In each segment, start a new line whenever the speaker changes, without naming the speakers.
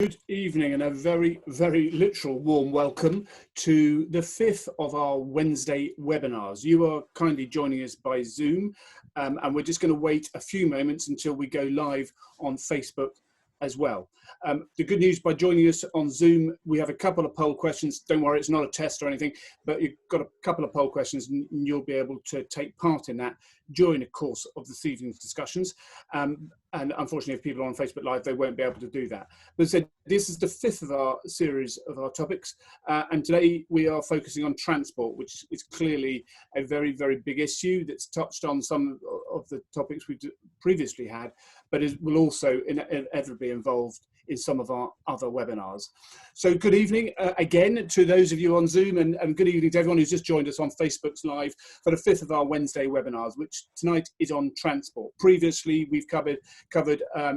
Good evening and a very, very literal warm welcome to the fifth of our Wednesday webinars. You are kindly joining us by Zoom and we're just going to wait a few moments until we go live on Facebook as well. The good news, by joining us on Zoom, we have a couple of poll questions. Don't worry, it's not a test or anything, but you've got a couple of poll questions and you'll be able to take part in that during the course of this evening's discussions. And unfortunately, if people are on Facebook Live, they won't be able to do that. But as I said, this is the fifth of our series of our topics. And today we are focusing on transport, which is clearly a very, very big issue that's touched on some of the topics we've previously had, but it will also inevitably be involved in some of our other webinars. So good evening again to those of you on Zoom, and good evening to everyone who's just joined us on Facebook's Live for the fifth of our Wednesday webinars, which tonight is on transport. Previously, we've covered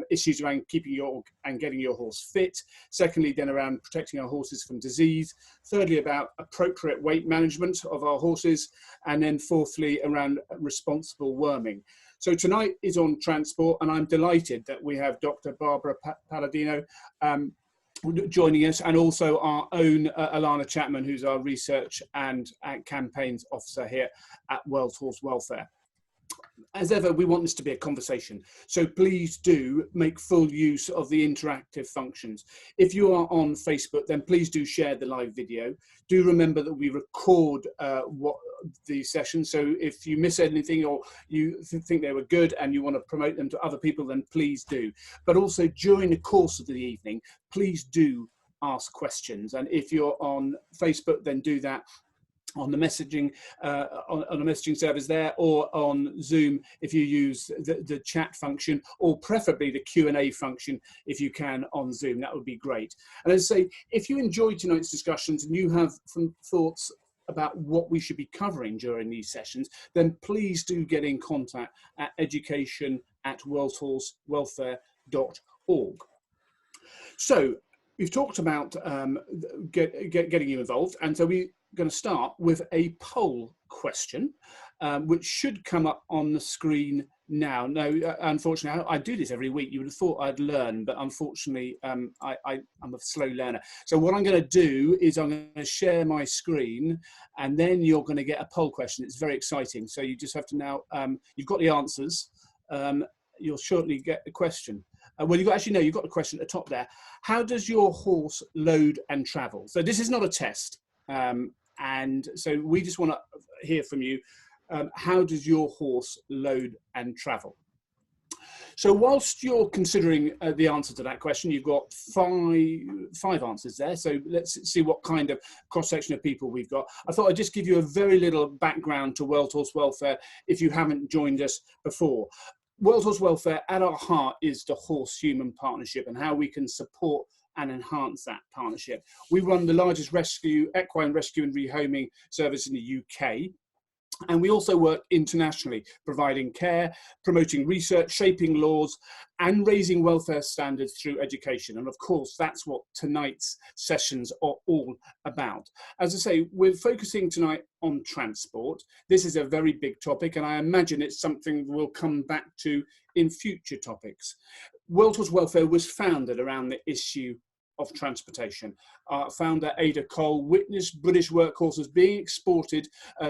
issues around keeping and getting your horse fit. Secondly, then around protecting our horses from disease. Thirdly, about appropriate weight management of our horses. And then fourthly, around responsible worming. So tonight is on transport, and I'm delighted that we have Dr Barbara Padalino joining us, and also our own Alana Chapman, who's our research and campaigns officer here at World Horse Welfare. As ever, we want this to be a conversation, so please do make full use of the interactive functions. If you are on Facebook, then please do share the live video. Do remember that we record the session, so if you miss anything or you think they were good and you want to promote them to other people, then please do. But also during the course of the evening, please do ask questions, and if you're on Facebook, then do that on the messaging on a messaging service there, or on Zoom if you use the chat function, or preferably the Q&A function if you can on Zoom. That would be great. And as I say, if you enjoyed tonight's discussions and you have some thoughts about what we should be covering during these sessions, then please do get in contact at education@worldhorsewelfare.org. So we've talked about getting you involved, and so we're going to start with a poll question, which should come up on the screen now. No, unfortunately, I do this every week. You would have thought I'd learn, but unfortunately, I'm a slow learner. So what I'm going to do is I'm going to share my screen, and then you're going to get a poll question. It's very exciting. So you just have to now, you've got the answers. You'll shortly get the question. Well, you've got the question at the top there. How does your horse load and travel? So this is not a test. And so we just want to hear from you. How does your horse load and travel? So whilst you're considering the answer to that question, you've got five answers there. So let's see what kind of cross-section of people we've got. I thought I'd just give you a very little background to World Horse Welfare if you haven't joined us before. World Horse Welfare, at our heart, is the horse-human partnership and how we can support and enhance that partnership. We run the largest equine rescue and rehoming service in the UK. And we also work internationally, providing care, promoting research, shaping laws, and raising welfare standards through education. And of course, that's what tonight's sessions are all about. As I say, we're focusing tonight on transport. This is a very big topic, and I imagine it's something we'll come back to in future topics. World Horse Welfare was founded around the issue of transportation. Founder Ada Cole witnessed British workhorses being exported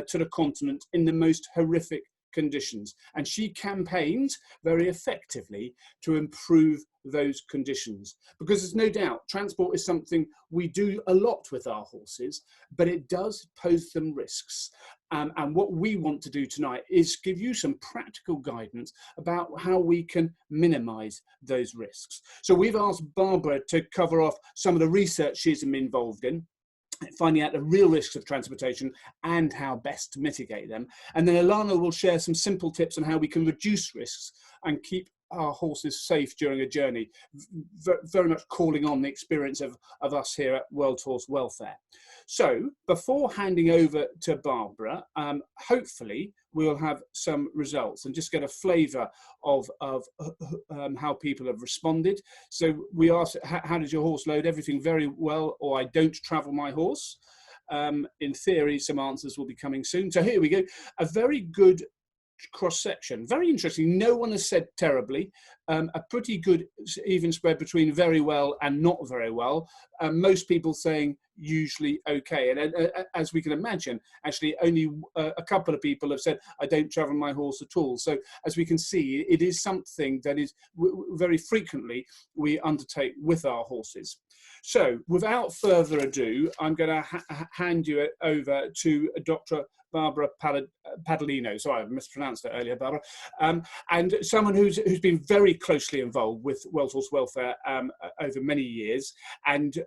to the continent in the most horrific conditions, and she campaigned very effectively to improve those conditions, because there's no doubt transport is something we do a lot with our horses, but it does pose them risks. And what we want to do tonight is give you some practical guidance about how we can minimize those risks. So we've asked Barbara to cover off some of the research she's been involved in, finding out the real risks of transportation and how best to mitigate them. And then Alana will share some simple tips on how we can reduce risks and keep our horses safe during a journey, very much calling on the experience of us here at World Horse Welfare. So before handing over to Barbara, hopefully we'll have some results and just get a flavour of how people have responded. So we asked, how does your horse load? Everything very well, or I don't travel my horse. In theory, some answers will be coming soon. So here we go. A very good cross-section. Very interesting. No one has said terribly. A pretty good even spread between very well and not very well. Most people saying usually okay. And as we can imagine, actually only a couple of people have said, I don't travel my horse at all. So as we can see, it is something that is very frequently we undertake with our horses. So without further ado, I'm going to hand you over to Dr. Barbara Padalino. Sorry, I mispronounced it earlier, Barbara. And someone who's been very closely involved with Welsh horse welfare over many years, and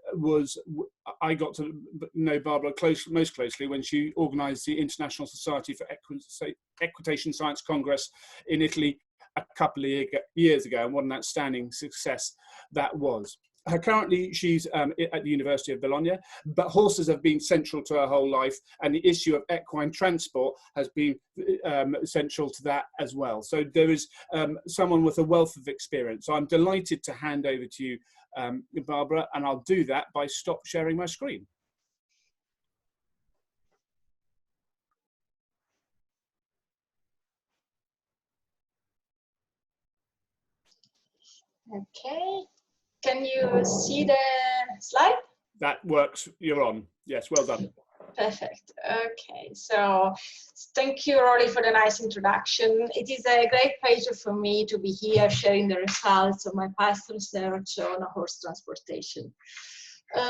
I got to know Barbara most closely when she organised the International Society for Equitation Science Congress in Italy a couple of years ago, and what an outstanding success that was. Currently, she's at the University of Bologna, but horses have been central to her whole life, and the issue of equine transport has been central to that as well. So there is someone with a wealth of experience. So I'm delighted to hand over to you, Barbara, and I'll do that by stop sharing my screen.
Okay. Can you see the slide?
That works. You're on. Yes, well done.
Perfect. Okay, so thank you, Rory, for the nice introduction. It is a great pleasure for me to be here sharing the results of my past research on horse transportation.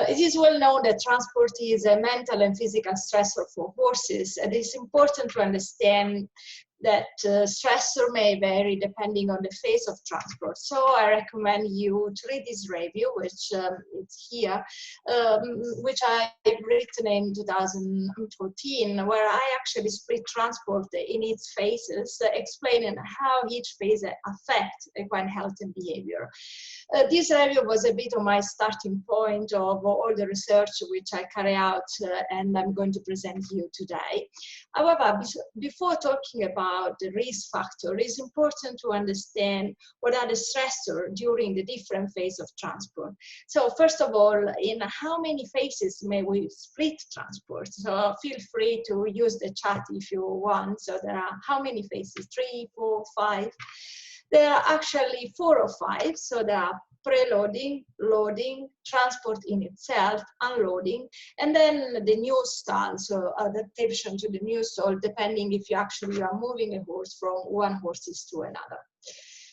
It is well known that transport is a mental and physical stressor for horses, and it's important to understand that stressor may vary depending on the phase of transport. So I recommend you to read this review, which is here, which I've written in 2014, where I actually split transport in its phases, explaining how each phase affects equine health and behavior. This review was a bit of my starting point of all the research which I carry out and I'm going to present you today. However, before talking about the risk factor, it's important to understand what are the stressors during the different phases of transport. So first of all, in how many phases may we split transport? So feel free to use the chat if you want. So there are how many phases? 3, 4, 5? There are actually 4 or 5. So there are preloading, loading, transport in itself, unloading, and then the new stall, so adaptation to the new stall, depending if you actually are moving a horse from one horse to another.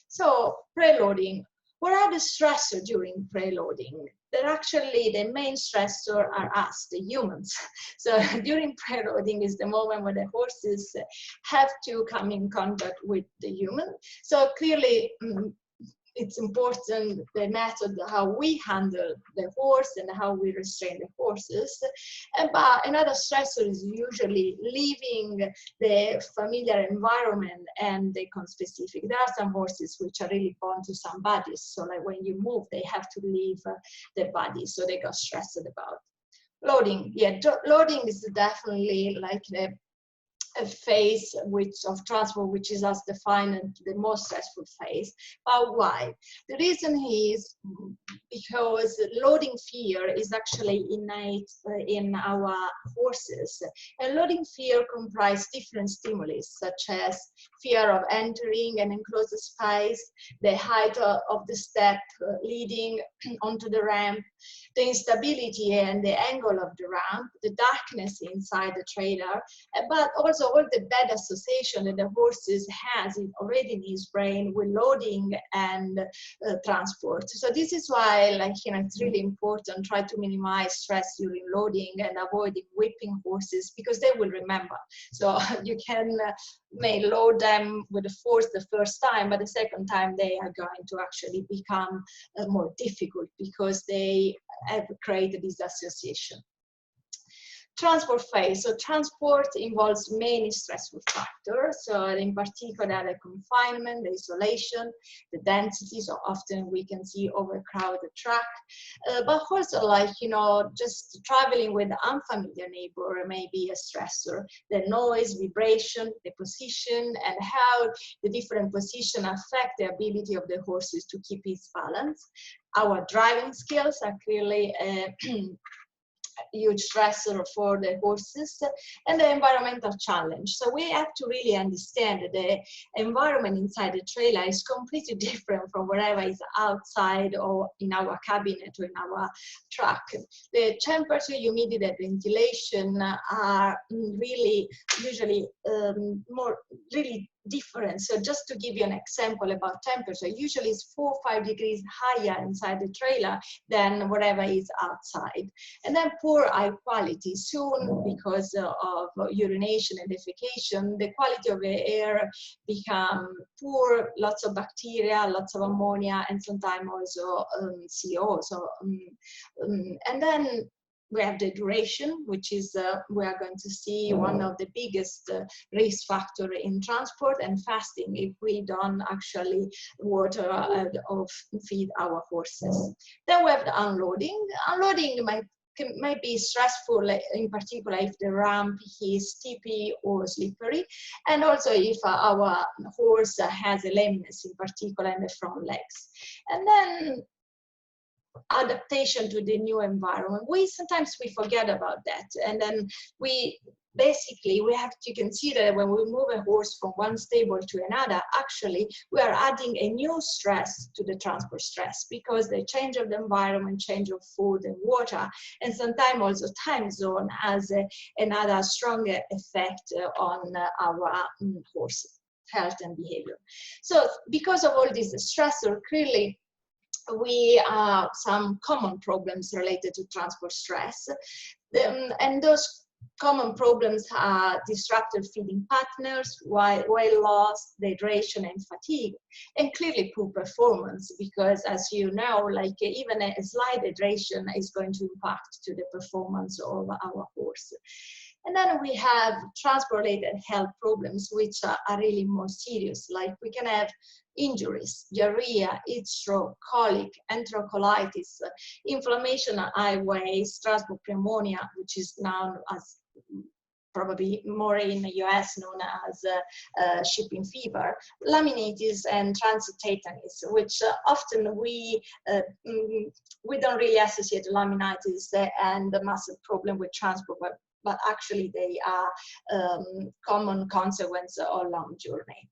So preloading. What are the stressors during preloading? They're actually the main stressor are us, the humans. So during preloading is the moment when the horses have to come in contact with the human. So clearly, it's important the method how we handle the horse and how we restrain the horses. But another stressor is usually leaving the familiar environment and the conspecific. There are some horses which are really born to some bodies. So like when you move, they have to leave the body. So they got stressed about. Loading, yeah, loading is definitely like a phase of transport which is as defined the most stressful phase. But why? The reason is because loading fear is actually innate in our horses. And loading fear comprises different stimuli, such as fear of entering an enclosed space, the height of the step leading onto the ramp, the instability and the angle of the ramp, the darkness inside the trailer, but also all the bad association that the horses has already in his brain with loading and transport. So this is why, like, you know, it's really important try to minimize stress during loading and avoiding whipping horses because they will remember. So you can may load them with the force the first time, but the second time they are going to actually become more difficult because they have created this association. Transport phase. So transport involves many stressful factors. So in particular, the confinement, the isolation, the density. So often we can see overcrowded track, but also like, you know, just traveling with unfamiliar neighbor may be a stressor. The noise, vibration, the position, and how the different position affect the ability of the horses to keep its balance. Our driving skills are clearly huge stressor for the horses, and the environmental challenge. So we have to really understand that the environment inside the trailer is completely different from whatever is outside or in our cabinet or in our truck. The temperature, humidity, and ventilation are really usually more really different. So just to give you an example about temperature, usually it's 4 or 5 degrees higher inside the trailer than whatever is outside. And then poor air quality. Soon, because of urination and defecation, the quality of the air become poor, lots of bacteria, lots of ammonia, and sometimes also CO. So, and then we have the duration, which is, we are going to see one of the biggest risk factor in transport, and fasting if we don't actually water or feed our horses. Then we have the unloading. Unloading might be stressful, in particular if the ramp is steepy or slippery, and also if our horse has a lameness, in particular in the front legs. And then adaptation to the new environment. Sometimes we forget about that, and then we have to consider when we move a horse from one stable to another, actually we are adding a new stress to the transport stress, because the change of the environment, change of food and water, and sometimes also time zone has another stronger effect on our horse health and behavior. So because of all these stressors, clearly we have some common problems related to transport stress, and those common problems are disrupted feeding patterns, weight loss, dehydration, and fatigue, and clearly poor performance, because as you know, like even a slight dehydration is going to impact to the performance of our horse. And then we have transport-related health problems, which are really more serious. Like we can have injuries, diarrhea, heat stroke, colic, enterocolitis, inflammation of airways, transport pneumonia, which is known as probably more in the US known as shipping fever, laminitis, and transit tetanus, which often we don't really associate laminitis and the muscle problem with transport, but actually they are common consequence of long journey.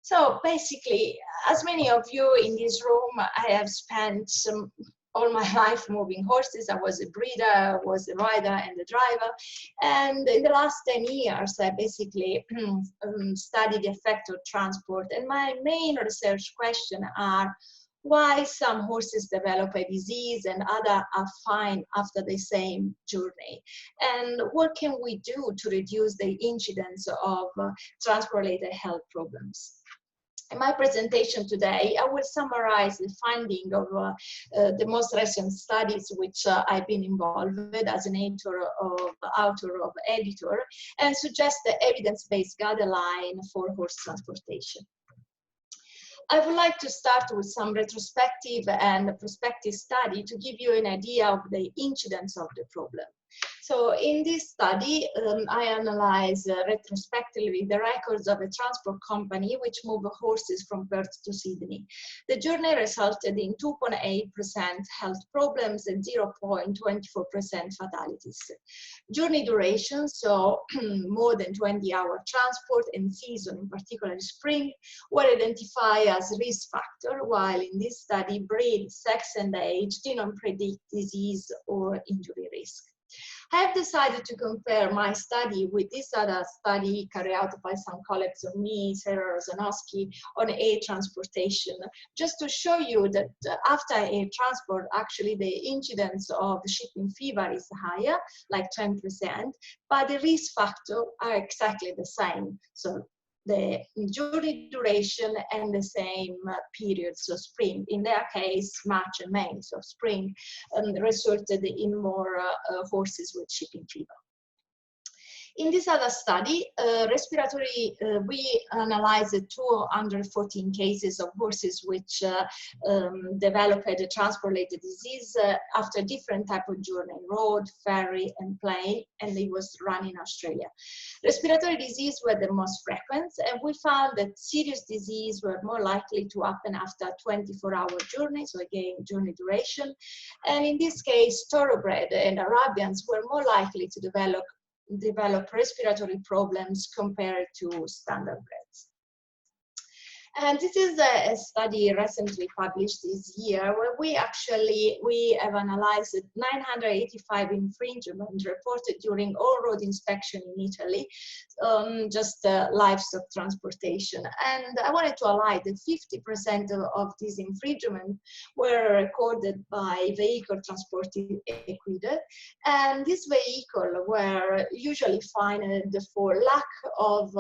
So basically, as many of you in this room, I have spent all my life moving horses. I was a breeder, I was a rider and a driver. And in the last 10 years, I basically studied the effect of transport. And my main research questions are, why some horses develop a disease and others are fine after the same journey? And what can we do to reduce the incidence of transport-related health problems? In my presentation today, I will summarize the finding of the most recent studies which I've been involved with as an author of editor, and suggest the evidence-based guideline for horse transportation. I would like to start with some retrospective and prospective study to give you an idea of the incidence of the problem. So in this study, I analyzed retrospectively the records of a transport company which moved horses from Perth to Sydney. The journey resulted in 2.8% health problems and 0.24% fatalities. Journey duration, so more than 20-hour transport and season, in particular spring, were identified as risk factor, while in this study, breed, sex, and age did not predict disease or injury risk. I have decided to compare my study with this other study carried out by some colleagues of me, Sarah Rozanowski, on air transportation, just to show you that after air transport, actually the incidence of shipping fever is higher, like 10%, but the risk factors are exactly the same. So the journey duration and the same period, so spring, in their case, March and May, so spring, resulted in more horses with shipping fever. In this other study, we analyzed 214 cases of horses which developed a transport-related disease after different type of journey, road, ferry, and plane, and it was run in Australia. Respiratory disease were the most frequent, and we found that serious disease were more likely to happen after a 24-hour journey, so again, journey duration. And in this case, thoroughbred and Arabians were more likely to develop respiratory problems compared to standardbreds. And this is a study recently published this year where we have analyzed 985 infringements reported during all road inspection in Italy, just livestock transportation. And I wanted to highlight that 50% of these infringements were recorded by vehicle transporting equine. And these vehicles were usually fined for lack of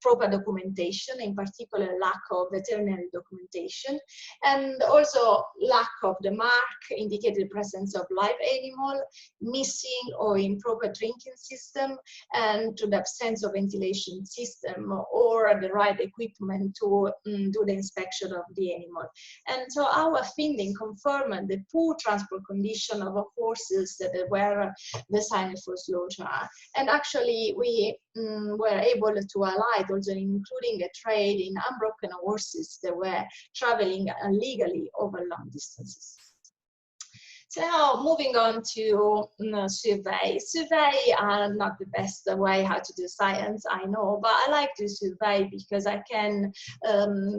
proper documentation, in particular lack of veterinary documentation, and also lack of the mark indicating the presence of live animal, missing or improper drinking system, and to the absence of ventilation system or the right equipment to do the inspection of the animal. And so our finding confirmed the poor transport condition of horses that were designed for slaughter. And actually we were able to highlight also including a trade in unbroken horses that were traveling illegally over long distances. So now moving on to surveys. Surveys are not the best way how to do science, I know, but I like to survey because I can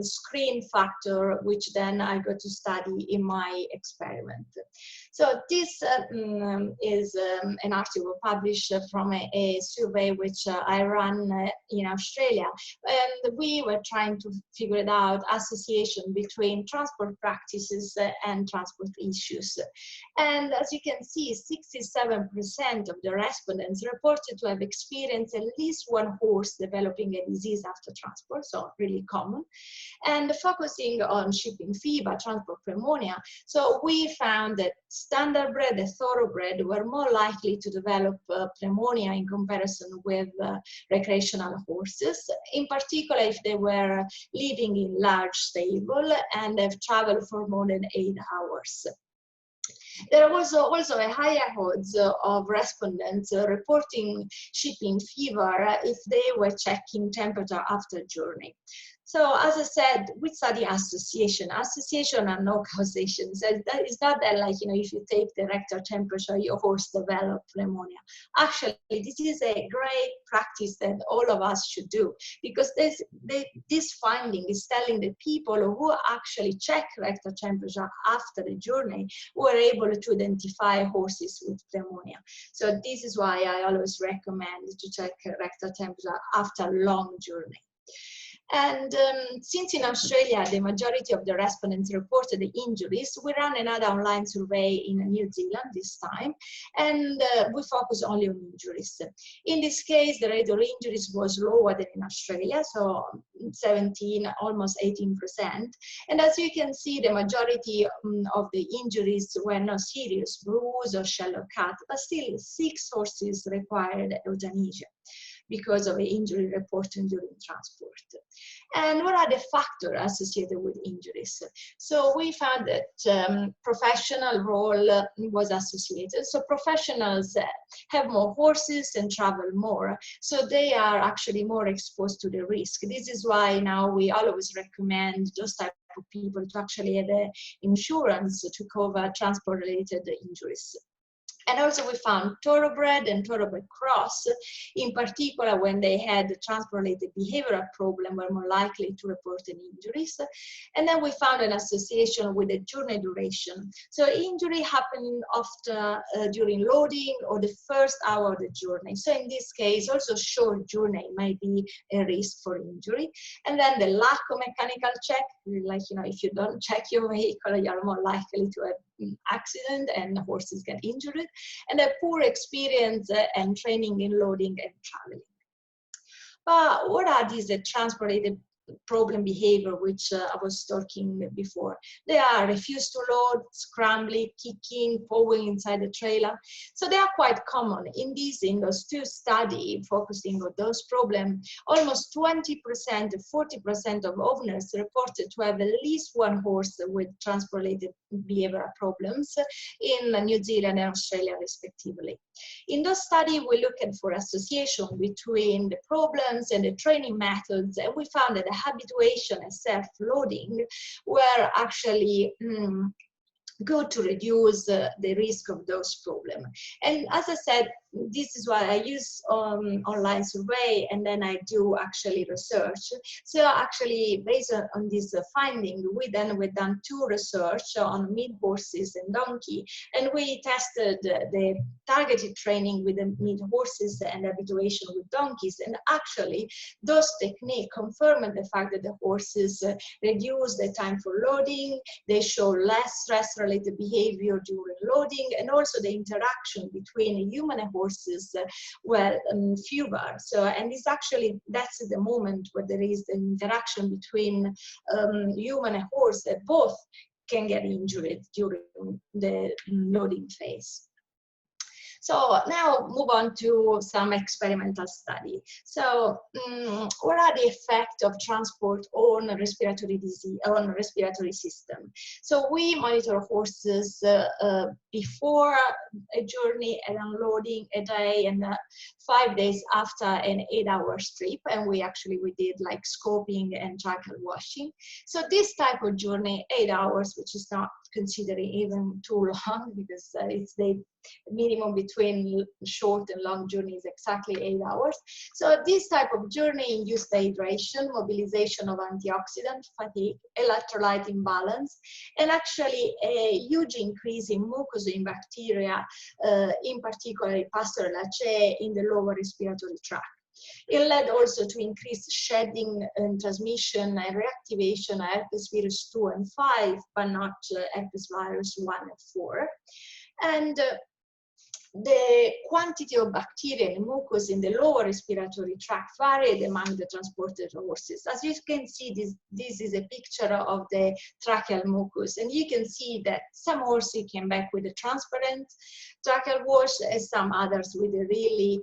screen factor, which then I go to study in my experiment. So this is an article published from a survey which I ran in Australia, and we were trying to figure out association between transport practices and transport issues. And as you can see, 67% of the respondents reported to have experienced at least one horse developing a disease after transport, so really common. And focusing on shipping fever, transport pneumonia, so we found that standardbred and thoroughbred were more likely to develop pneumonia in comparison with recreational horses, in particular if they were living in large stable and have traveled for more than 8 hours. There was also a higher odds of respondents reporting shipping fever if they were checking temperature after journey. So as I said, we study association. Association and no causation. So it's not that like, if you take the rectal temperature, your horse develop pneumonia. Actually, this is a great practice that all of us should do, because this finding is telling the people who actually check rectal temperature after the journey were able to identify horses with pneumonia. So this is why I always recommend to check rectal temperature after a long journey. And since in Australia, the majority of the respondents reported the injuries, we ran another online survey in New Zealand this time, and we focus only on injuries. In this case, the rate of injuries was lower than in Australia, so 17, almost 18%. And as you can see, the majority of the injuries were not serious, bruise or shallow cut, but still 6 horses required euthanasia because of an injury reported during transport. And what are the factors associated with injuries? So we found that professional role was associated. So professionals have more horses and travel more. So they are actually more exposed to the risk. This is why now we always recommend those type of people to actually have insurance to cover transport-related injuries. And also we found thoroughbred and thoroughbred cross, in particular when they had transport-related behavioral problem, were more likely to report an injuries. And then we found an association with the journey duration. So injury happened after during loading or the first hour of the journey. So in this case, also short journey might be a risk for injury. And then the lack of mechanical check, like, if you don't check your vehicle, you're more likely to have accident and horses get injured, and a poor experience and training in loading and traveling. But what are these transport-related problem behavior, which I was talking before. They are refuse to load, scrambling, kicking, pawing inside the trailer. So they are quite common. In those two studies focusing on those problems, almost 20% to 40% of owners reported to have at least one horse with transport-related behavioral problems in New Zealand and Australia, respectively. In those studies, we looked for association between the problems and the training methods, and we found that the habituation and self-loading were actually good to reduce the risk of those problems. And as I said, this is why I use online survey, and then I do actually research. So actually, based on this finding, we've done two research on meat horses and donkey, and we tested the targeted training with the meat horses and habituation with donkeys. And actually, those techniques confirmed the fact that the horses reduce the time for loading, they show less stress-related behavior during loading, and also the interaction between human and horses were fewer. So, and it's actually, that's the moment where there is an interaction between human and horse, that both can get injured during the loading phase. So now move on to some experimental study. So what are the effects of transport on respiratory disease, on respiratory system? So we monitor horses before a journey and unloading a day, and 5 days after an 8-hour trip, and we did like scoping and tracheal washing. So this type of journey, 8 hours, which is not considering even too long, because it's the minimum between short and long journeys, exactly 8 hours. So this type of journey induced dehydration, mobilization of antioxidant, fatigue, electrolyte imbalance, and actually a huge increase in mucosine bacteria, in particular Pasteur lachae in the lower respiratory tract. It led also to increased shedding and transmission and reactivation of herpes virus 2 and 5, but not herpes virus 1 and 4. And the quantity of bacteria and mucus in the lower respiratory tract varied among the transported horses. As you can see, this is a picture of the tracheal mucus, and you can see that some horses came back with a transparent tracheal wash, and some others with a really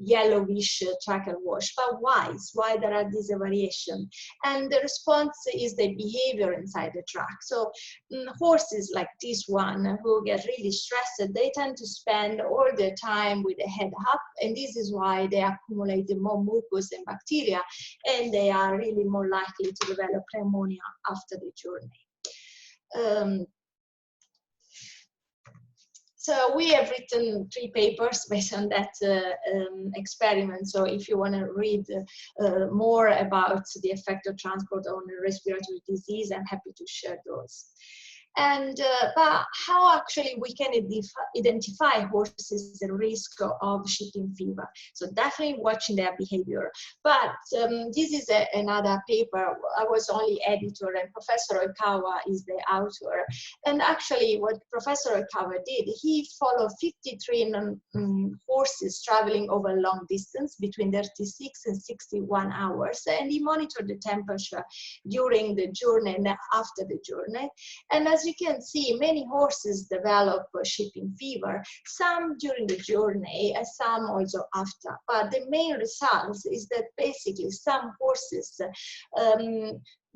yellowish tracheal wash. But why? Why there are these variation? And the response is the behavior inside the tract. So horses like this one who get really stressed, they tend to spend all their time with the head up, and this is why they accumulate more mucus and bacteria, and they are really more likely to develop pneumonia after the journey. So we have written 3 papers based on that experiment. So if you want to read more about the effect of transport on respiratory disease, I'm happy to share those. And but how actually we can identify horses at risk of shipping fever? So definitely watching their behavior. But this is another paper. I was only editor, and Professor Oikawa is the author. And actually, what Professor Oikawa did, he followed 53 horses traveling over a long distance between 36 and 61 hours, and he monitored the temperature during the journey and after the journey. And as you can see, many horses develop shipping fever, some during the journey and some also after. But the main result is that basically some horses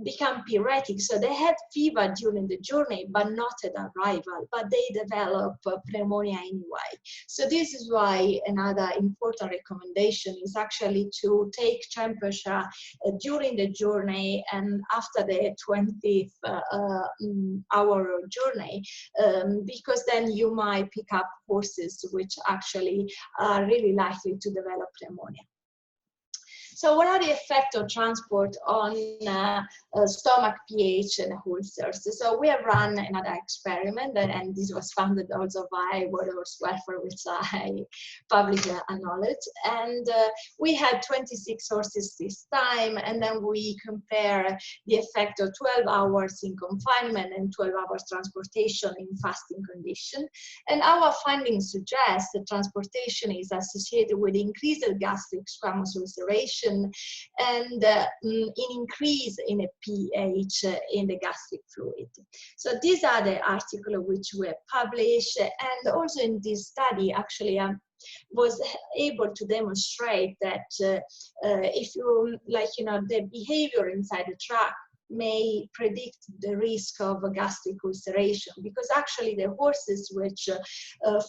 become pyretic, so they have fever during the journey but not at arrival, but they develop pneumonia anyway. So this is why another important recommendation is actually to take temperature during the journey and after the 20th hour journey, because then you might pick up horses which actually are really likely to develop pneumonia. So what are the effects of transport on stomach pH and ulcers? So we have run another experiment, and this was funded also by World Horse Welfare, which I publicly acknowledge. And we had 26 horses this time, and then we compare the effect of 12 hours in confinement and 12 hours transportation in fasting condition. And our findings suggest that transportation is associated with increased gastric squamous ulceration, ulceration, and an increase in the pH in the gastric fluid. So these are the articles which were published, and also in this study actually was able to demonstrate that if you, the behavior inside the tract may predict the risk of a gastric ulceration, because actually the horses which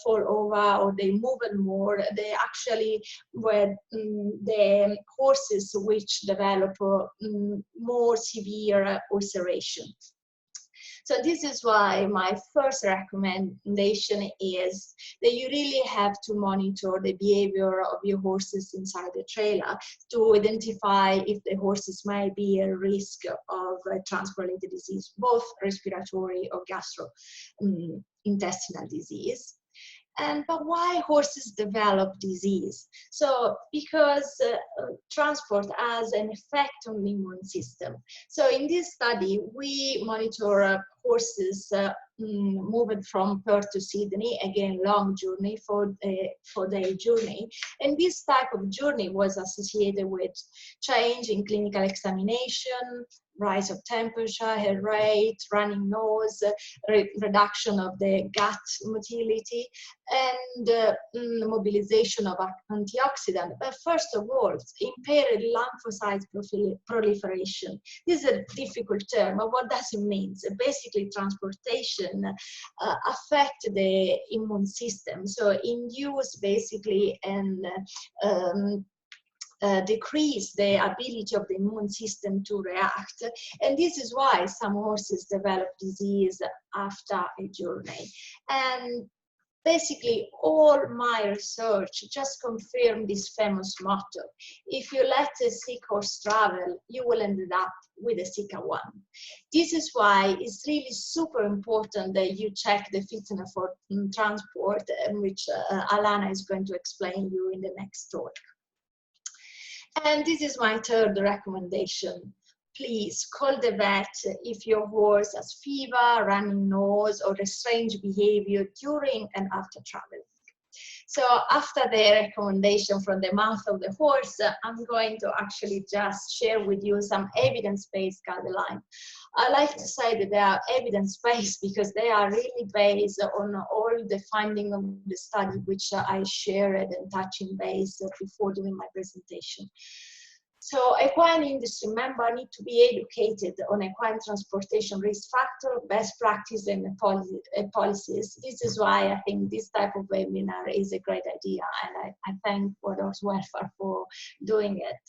fall over or they move more, they actually were the horses which develop more severe ulceration. So this is why my first recommendation is that you really have to monitor the behavior of your horses inside the trailer to identify if the horses might be at risk of transport-related disease, both respiratory or gastrointestinal disease. But why horses develop disease? So because transport has an effect on the immune system. So in this study, we monitor horses moving from Perth to Sydney, again, long journey for their journey. And this type of journey was associated with change in clinical examination, rise of temperature, heart rate, running nose, reduction of the gut motility, and mobilization of antioxidant. But first of all, impaired lymphocyte proliferation. This is a difficult term, but what does it mean? So basically, transportation affect the immune system. So induce basically and decrease the ability of the immune system to react. And this is why some horses develop disease after a journey. And basically, all my research just confirmed this famous motto: if you let a sick horse travel, you will end up with a sicker one. This is why it's really super important that you check the fitness for transport, which Alana is going to explain you in the next talk. And this is my third recommendation. Please call the vet if your horse has fever, running nose, or a strange behavior during and after traveling. So after the recommendation from the mouth of the horse, I'm going to actually just share with you some evidence-based guidelines. I like to say that they are evidence-based because they are really based on all the findings of the study, which I shared and touching base before doing my presentation. So equine industry members need to be educated on equine transportation risk factor, best practice, and policies. This is why I think this type of webinar is a great idea, and I thank Board's Welfare for doing it.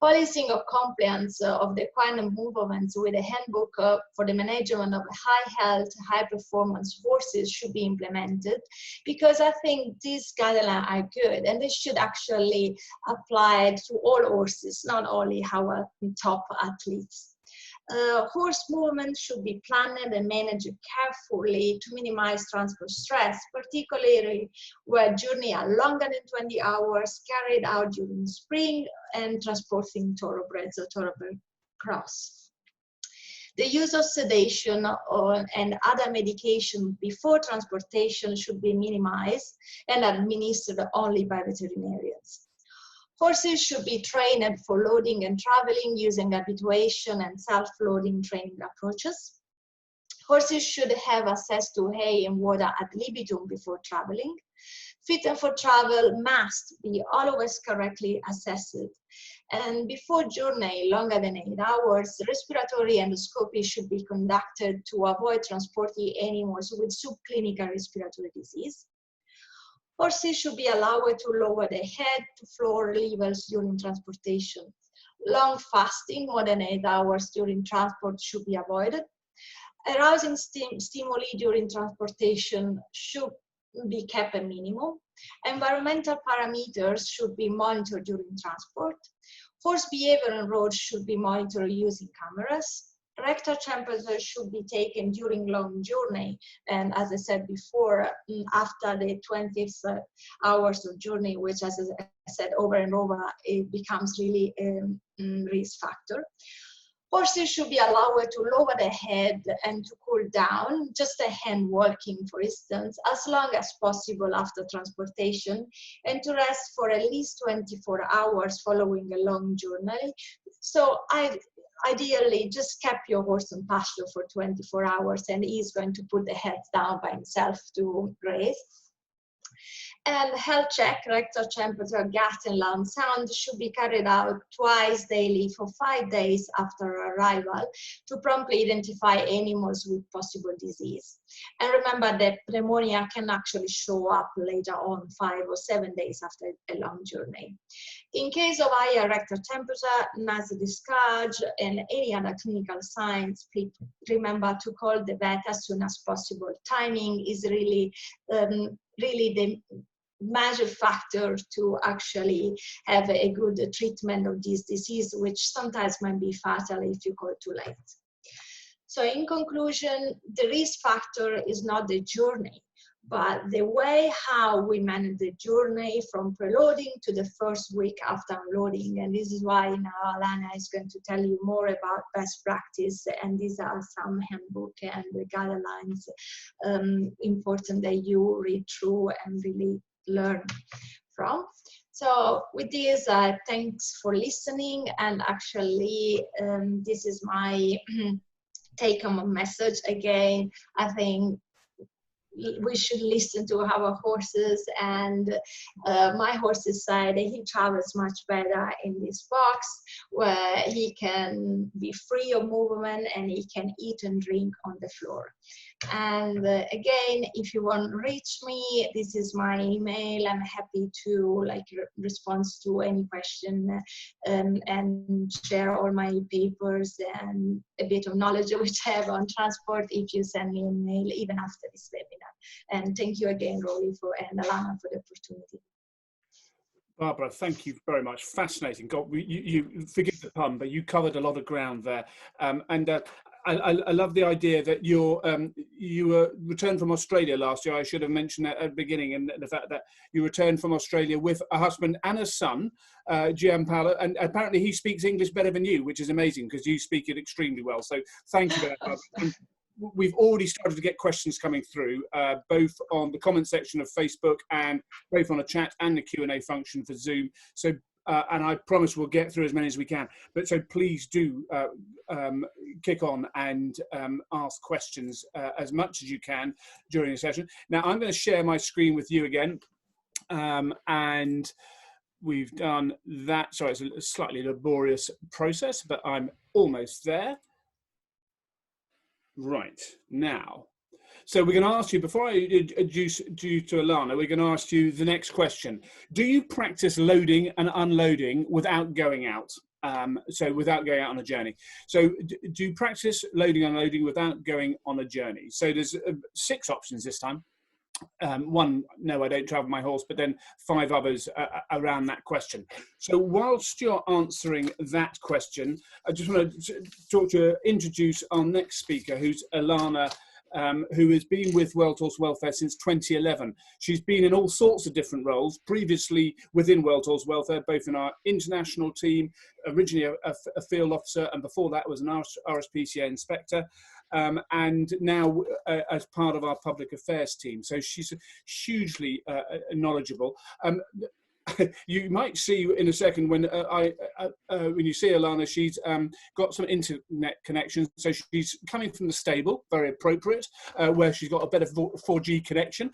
Policing of compliance of the equine movements with a handbook for the management of high health, high performance horses should be implemented, because I think these guidelines are good and they should actually apply to all horses, not only our top athletes. Horse movement should be planned and managed carefully to minimize transport stress, particularly where journeys are longer than 20 hours, carried out during spring, and transporting thoroughbreds or thoroughbred cross. The use of sedation and other medication before transportation should be minimized and administered only by veterinarians. Horses should be trained for loading and traveling using habituation and self-loading training approaches. Horses should have access to hay and water ad libitum before traveling. Fitness for travel must be always correctly assessed. And before journey longer than 8 hours, respiratory endoscopy should be conducted to avoid transporting animals with subclinical respiratory disease. Horses should be allowed to lower their head to floor levels during transportation. Long fasting, more than 8 hours during transport, should be avoided. Arousing stimuli during transportation should be kept at minimum. Environmental parameters should be monitored during transport. Horse behavior on road should be monitored using cameras. Rectal temperature should be taken during long journey, and as I said before, after the 20th hours of journey, which, as I said over and over, it becomes really a risk factor. Horses should be allowed to lower their head and to cool down, just a hand walking, for instance, as long as possible after transportation, and to rest for at least 24 hours following a long journey. So ideally, just keep your horse on pasture for 24 hours and he's going to put the head down by himself to graze. And health check, rectal temperature, gut and lung sound should be carried out twice daily for 5 days after arrival to promptly identify animals with possible disease. And remember that pneumonia can actually show up later on, 5 or 7 days after a long journey. In case of higher rectal temperature, nasal discharge, and any other clinical signs, please remember to call the vet as soon as possible. Timing is really the major factor to actually have a good treatment of this disease, which sometimes might be fatal if you call too late. So in conclusion, the risk factor is not the journey, but the way how we manage the journey from preloading to the first week after unloading. And this is why now Alana is going to tell you more about best practice. And these are some handbook and the guidelines important that you read through and really learn from. So with this, thanks for listening. And actually, this is my take-home message. Again, I think we should listen to our horses, and my horse's side, he travels much better in this box where he can be free of movement and he can eat and drink on the floor. And again, if you want to reach me, this is my email. I'm happy to respond to any question and share all my papers and a bit of knowledge which I have on transport if you send me an email even after this webinar. And thank you again, Rory, and Alana for the opportunity.
Barbara, thank you very much. Fascinating. God, you forgive the pun, but you covered a lot of ground there. I love the idea that you were returned from Australia last year. I should have mentioned that at the beginning, and the fact that you returned from Australia with a husband and a son, Gianpaolo, and apparently he speaks English better than you, which is amazing because you speak it extremely well. So thank you for that, Barbara. We've already started to get questions coming through, both on the comment section of Facebook and both on the chat and the Q&A function for Zoom. So, and I promise we'll get through as many as we can. But so please do kick on and ask questions as much as you can during the session. Now, I'm going to share my screen with you again. And we've done that. Sorry, it's a slightly laborious process, but I'm almost there. Right, now, so we're going to ask you, before I introduce you to Alana, we're going to ask you the next question. Do you practice loading and unloading without going out? So without going out on a journey. So do you practice loading and unloading without going on a journey? So there's 6 options this time. 1, no, I don't travel my horse, but then 5 others around that question. So whilst you're answering that question, I just want to introduce our next speaker, who's Alana, who has been with World Horse Welfare since 2011. She's been in all sorts of different roles, previously within World Horse Welfare, both in our international team, originally a field officer, and before that was an RSPCA inspector. And now as part of our public affairs team. So she's hugely knowledgeable. You might see in a second when when you see Alana, she's got some internet connections. So she's coming from the stable, very appropriate, where she's got a better 4G connection.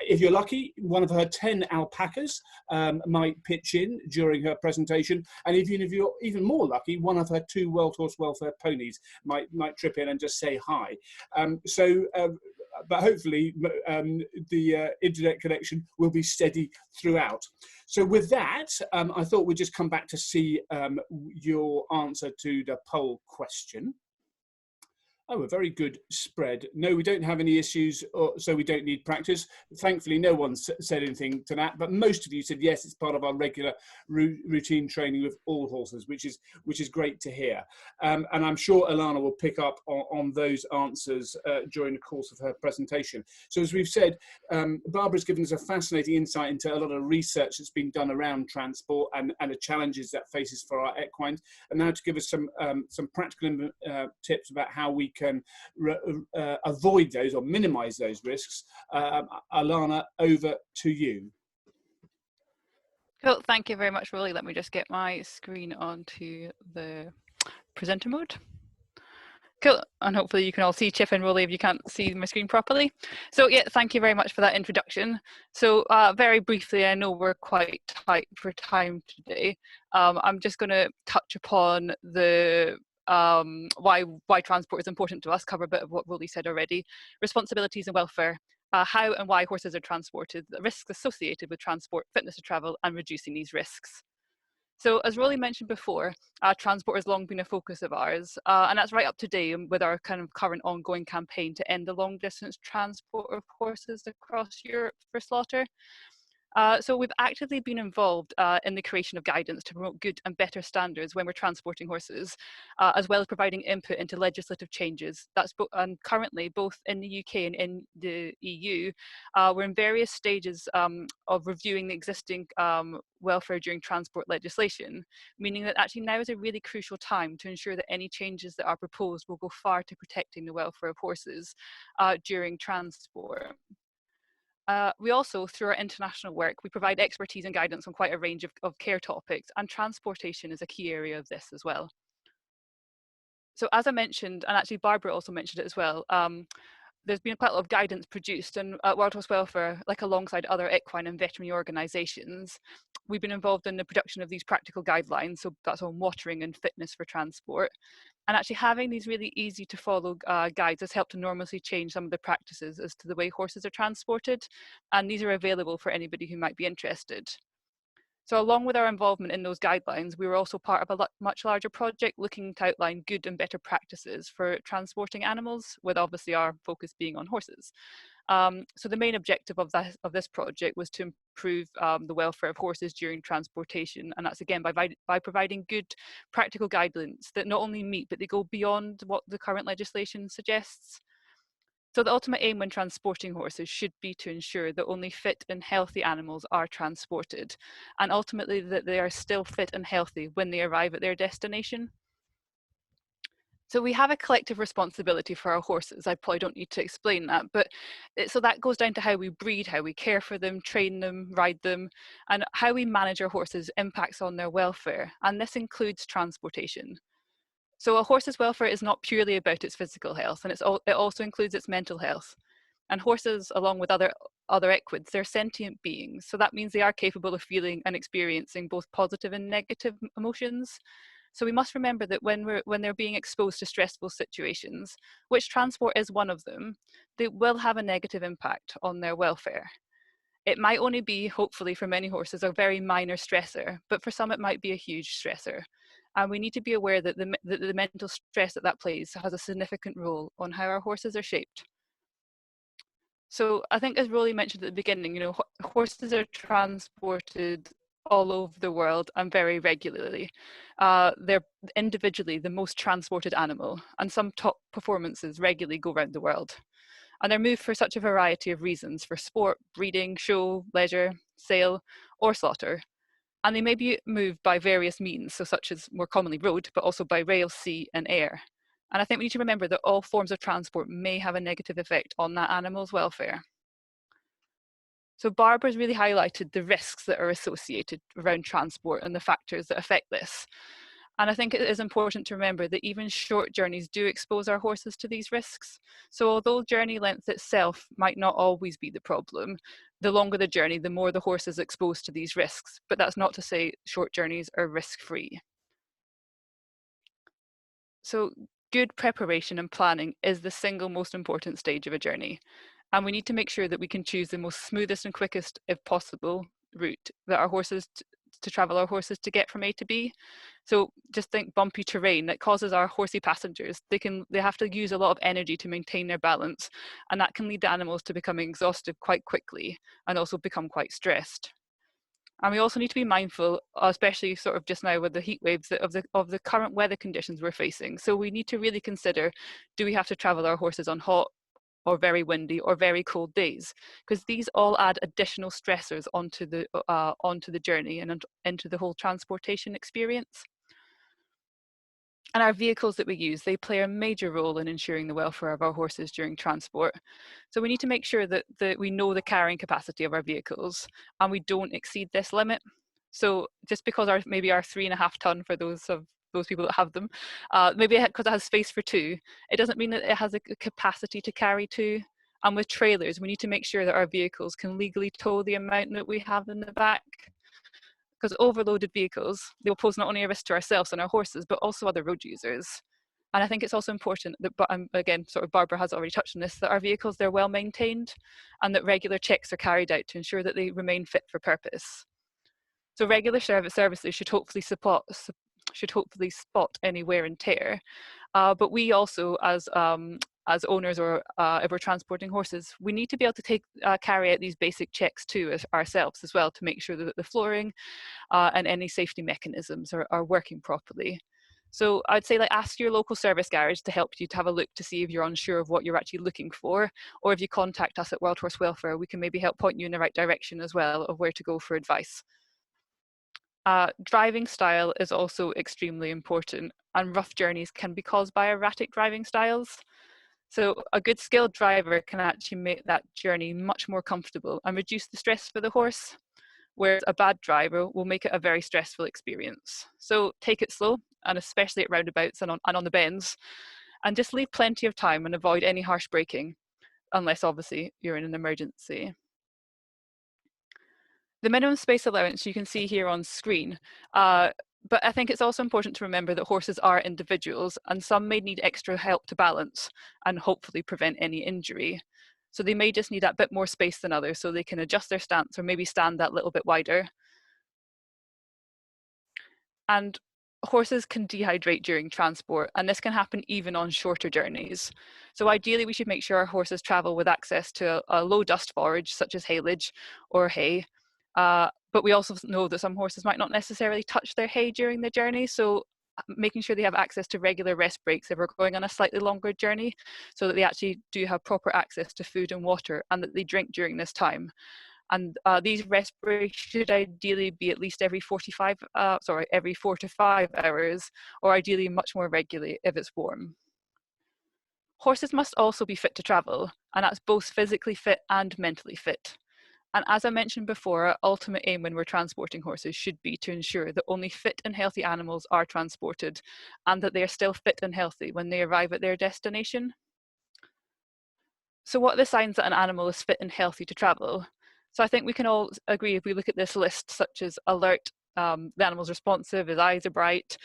If you're lucky, one of her 10 alpacas might pitch in during her presentation. And even if you're even more lucky, one of her 2 World Horse Welfare ponies might trip in and just say hi. But hopefully the internet connection will be steady throughout. So with that, I thought we'd just come back to see your answer to the poll question. Oh, a very good spread. No, we don't have any issues, so we don't need practice. Thankfully, no one said anything to that, but most of you said yes, it's part of our regular routine training with all horses, which is great to hear. And I'm sure Alana will pick up on those answers during the course of her presentation. So as we've said, Barbara's given us a fascinating insight into a lot of research that's been done around transport and the challenges that faces for our equines, and now to give us some practical tips about how we can avoid those or minimize those risks. Alana, over to you.
Cool, thank you very much, Rolly. Let me just get my screen onto the presenter mode. Cool, and hopefully you can all see Chip and Rolly if you can't see my screen properly. So yeah, thank you very much for that introduction. So very briefly, I know we're quite tight for time today. I'm just going to touch upon the why transport is important to us, cover a bit of what Rolly said already, responsibilities and welfare, how and why horses are transported, the risks associated with transport, fitness to travel, and reducing these risks. So as Rolly mentioned before, transport has long been a focus of ours, and that's right up to date with our kind of current ongoing campaign to end the long distance transport of horses across Europe for slaughter. So we've actively been involved in the creation of guidance to promote good and better standards when we're transporting horses, as well as providing input into legislative changes. And currently, both in the UK and in the EU, we're in various stages of reviewing the existing welfare during transport legislation, meaning that actually now is a really crucial time to ensure that any changes that are proposed will go far to protecting the welfare of horses during transport. We also, through our international work, we provide expertise and guidance on quite a range of care topics, and transportation is a key area of this as well. So as I mentioned, and actually Barbara also mentioned it as well, there's been quite a lot of guidance produced, and at Wild Horse Welfare, like alongside other equine and veterinary organisations, we've been involved in the production of these practical guidelines, so that's on watering and fitness for transport. And actually having these really easy to follow guides has helped enormously change some of the practices as to the way horses are transported, and these are available for anybody who might be interested. So along with our involvement in those guidelines, we were also part of a much larger project looking to outline good and better practices for transporting animals, with obviously our focus being on horses. So the main objective of this project was to improve the welfare of horses during transportation, and that's again by providing good practical guidelines that not only meet, but they go beyond what the current legislation suggests. So the ultimate aim when transporting horses should be to ensure that only fit and healthy animals are transported, and ultimately that they are still fit and healthy when they arrive at their destination. So we have a collective responsibility for our horses. I probably don't need to explain that, but so that goes down to how we breed, how we care for them, train them, ride them, and how we manage our horses impacts on their welfare, and this includes transportation. So a horse's welfare is not purely about its physical health, and it also includes its mental health. And horses, along with other equids, they're sentient beings. So that means they are capable of feeling and experiencing both positive and negative emotions. So we must remember that when they're being exposed to stressful situations, which transport is one of them, they will have a negative impact on their welfare. It might only be, hopefully for many horses, a very minor stressor, but for some it might be a huge stressor. And we need to be aware that the mental stress that plays has a significant role on how our horses are shaped. So I think, as Rolly mentioned at the beginning, you know, horses are transported all over the world and very regularly. They're individually the most transported animal, and some top performances regularly go around the world. And they're moved for such a variety of reasons: for sport, breeding, show, leisure, sale, or slaughter. And they may be moved by various means, so such as more commonly road, but also by rail, sea, and air. And I think we need to remember that all forms of transport may have a negative effect on that animal's welfare. So Barbara's really highlighted the risks that are associated around transport and the factors that affect this. And I think it is important to remember that even short journeys do expose our horses to these risks. So although journey length itself might not always be the problem, the longer the journey, the more the horse is exposed to these risks. But that's not to say short journeys are risk-free. So good preparation and planning is the single most important stage of a journey. And we need to make sure that we can choose the most smoothest and quickest, if possible, route that our horses to travel our horses to get from A to B. So just think bumpy terrain that causes our horsey passengers, they have to use a lot of energy to maintain their balance, and that can lead the animals to becoming exhausted quite quickly and also become quite stressed. And we also need to be mindful, especially sort of just now with the heat waves, of the current weather conditions we're facing. So we need to really consider, do we have to travel our horses on hot or very windy or very cold days? Because these all add additional stressors onto the journey and into the whole transportation experience. And our vehicles that we use, they play a major role in ensuring the welfare of our horses during transport. So we need to make sure that we know the carrying capacity of our vehicles and we don't exceed this limit. So just because maybe our 3.5 ton, for those people that have them, maybe because it has space for 2, it doesn't mean that it has a capacity to carry 2. And with trailers, we need to make sure that our vehicles can legally tow the amount that we have in the back. Because overloaded vehicles, they will pose not only a risk to ourselves and our horses, but also other road users. And I think it's also important that, but again, sort of Barbara has already touched on this, that our vehicles, they're well maintained and that regular checks are carried out to ensure that they remain fit for purpose. So regular services should hopefully spot any wear and tear. But we also, as owners, or if we're transporting horses, we need to be able to carry out these basic checks too ourselves as well, to make sure that the flooring and any safety mechanisms are working properly. So I'd say, like, ask your local service garage to help you to have a look to see if you're unsure of what you're actually looking for, or if you contact us at Wild Horse Welfare, we can maybe help point you in the right direction as well of where to go for advice. Driving style is also extremely important, and rough journeys can be caused by erratic driving styles. So a good skilled driver can actually make that journey much more comfortable and reduce the stress for the horse, whereas a bad driver will make it a very stressful experience. So take it slow, and especially at roundabouts and on the bends, and just leave plenty of time and avoid any harsh braking, unless obviously you're in an emergency. The minimum space allowance you can see here on screen, but I think it's also important to remember that horses are individuals and some may need extra help to balance and hopefully prevent any injury. So they may just need that bit more space than others, so they can adjust their stance or maybe stand that little bit wider. And horses can dehydrate during transport, and this can happen even on shorter journeys. So ideally we should make sure our horses travel with access to a low dust forage such as haylage or hay. But we also know that some horses might not necessarily touch their hay during the journey, so making sure they have access to regular rest breaks if we're going on a slightly longer journey, so that they actually do have proper access to food and water and that they drink during this time. And these rest breaks should ideally be at least every 4 to 5 hours, or ideally much more regularly if it's warm. Horses must also be fit to travel, and that's both physically fit and mentally fit. And as I mentioned before, our ultimate aim when we're transporting horses should be to ensure that only fit and healthy animals are transported, and that they are still fit and healthy when they arrive at their destination. So what are the signs that an animal is fit and healthy to travel? So I think we can all agree, if we look at this list, such as alert, the animal's responsive, his eyes are bright,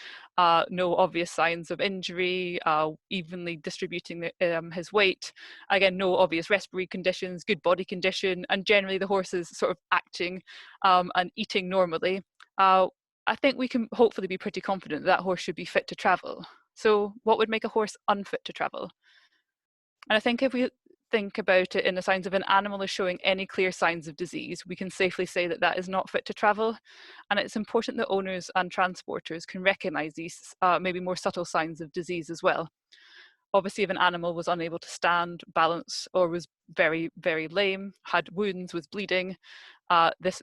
no obvious signs of injury, evenly distributing his weight, again, no obvious respiratory conditions, good body condition, and generally the horse is sort of acting and eating normally. I think we can hopefully be pretty confident that horse should be fit to travel. So what would make a horse unfit to travel? And I think if we think about it in the signs of an animal is showing any clear signs of disease, we can safely say that that is not fit to travel. And it's important that owners and transporters can recognise these maybe more subtle signs of disease as well. Obviously, if an animal was unable to stand, balance, or was very, very lame, had wounds, was bleeding,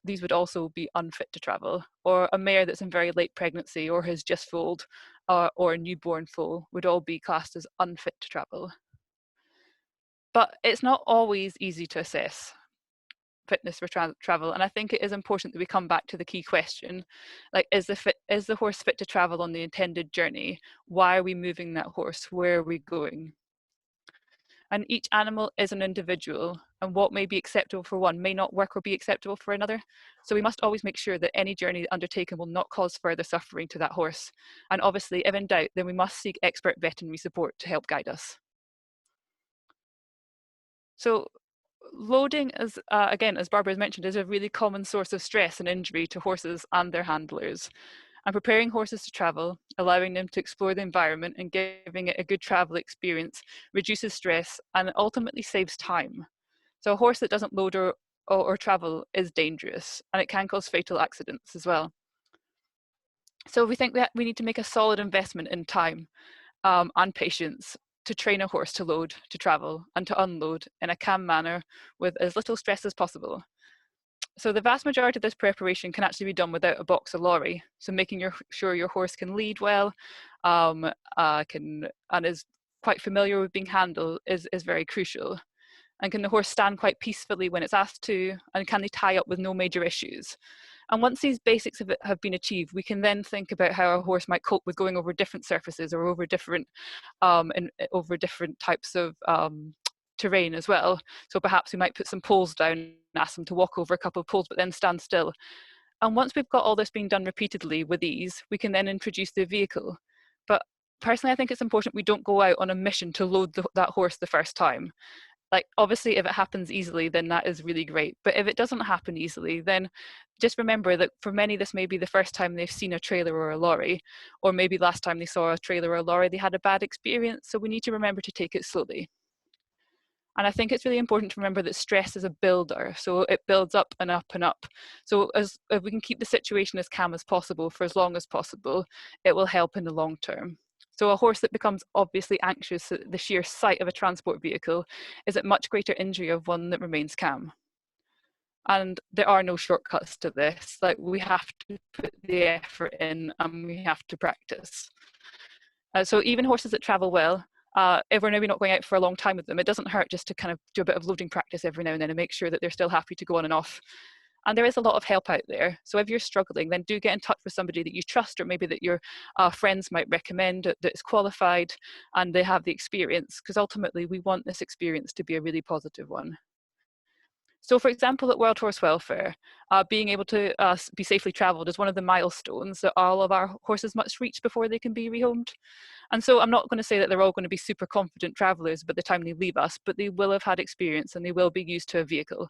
these would also be unfit to travel. Or a mare that's in very late pregnancy or has just foaled, or a newborn foal would all be classed as unfit to travel. But it's not always easy to assess fitness for travel, and I think it is important that we come back to the key question, like, is the horse fit to travel on the intended journey? Why are we moving that horse? Where are we going? And each animal is an individual, and what may be acceptable for one may not work or be acceptable for another. So we must always make sure that any journey undertaken will not cause further suffering to that horse. And obviously, if in doubt, then we must seek expert veterinary support to help guide us. So loading, as again, as Barbara has mentioned, is a really common source of stress and injury to horses and their handlers. And preparing horses to travel, allowing them to explore the environment and giving it a good travel experience reduces stress and ultimately saves time. So a horse that doesn't load or travel is dangerous, and it can cause fatal accidents as well. So we think that we need to make a solid investment in time and patience to train a horse to load, to travel, and to unload in a calm manner with as little stress as possible. So the vast majority of this preparation can actually be done without a box or lorry. So making sure your horse can lead well, and is quite familiar with being handled is very crucial. And can the horse stand quite peacefully when it's asked to, and can they tie up with no major issues? And once these basics of it have been achieved, we can then think about how a horse might cope with going over different surfaces or over different types of terrain as well. So perhaps we might put some poles down and ask them to walk over a couple of poles, but then stand still. And once we've got all this being done repeatedly with ease, we can then introduce the vehicle. But personally, I think it's important we don't go out on a mission to load that horse the first time. Like, obviously, if it happens easily, then that is really great. But if it doesn't happen easily, then just remember that for many, this may be the first time they've seen a trailer or a lorry, or maybe last time they saw a trailer or a lorry, they had a bad experience. So we need to remember to take it slowly. And I think it's really important to remember that stress is a builder. So it builds up and up and up. So if we can keep the situation as calm as possible for as long as possible, it will help in the long term. So a horse that becomes obviously anxious at the sheer sight of a transport vehicle is at much greater injury of one that remains calm. And there are no shortcuts to this. Like, we have to put the effort in and we have to practice. So even horses that travel well, if we're maybe not going out for a long time with them, it doesn't hurt just to kind of do a bit of loading practice every now and then and make sure that they're still happy to go on and off. And there is a lot of help out there. So if you're struggling, then do get in touch with somebody that you trust, or maybe that your friends might recommend that is qualified and they have the experience, because ultimately we want this experience to be a really positive one. So for example, at World Horse Welfare, being able to be safely travelled is one of the milestones that all of our horses must reach before they can be rehomed. And so I'm not going to say that they're all going to be super confident travellers by the time they leave us, but they will have had experience and they will be used to a vehicle.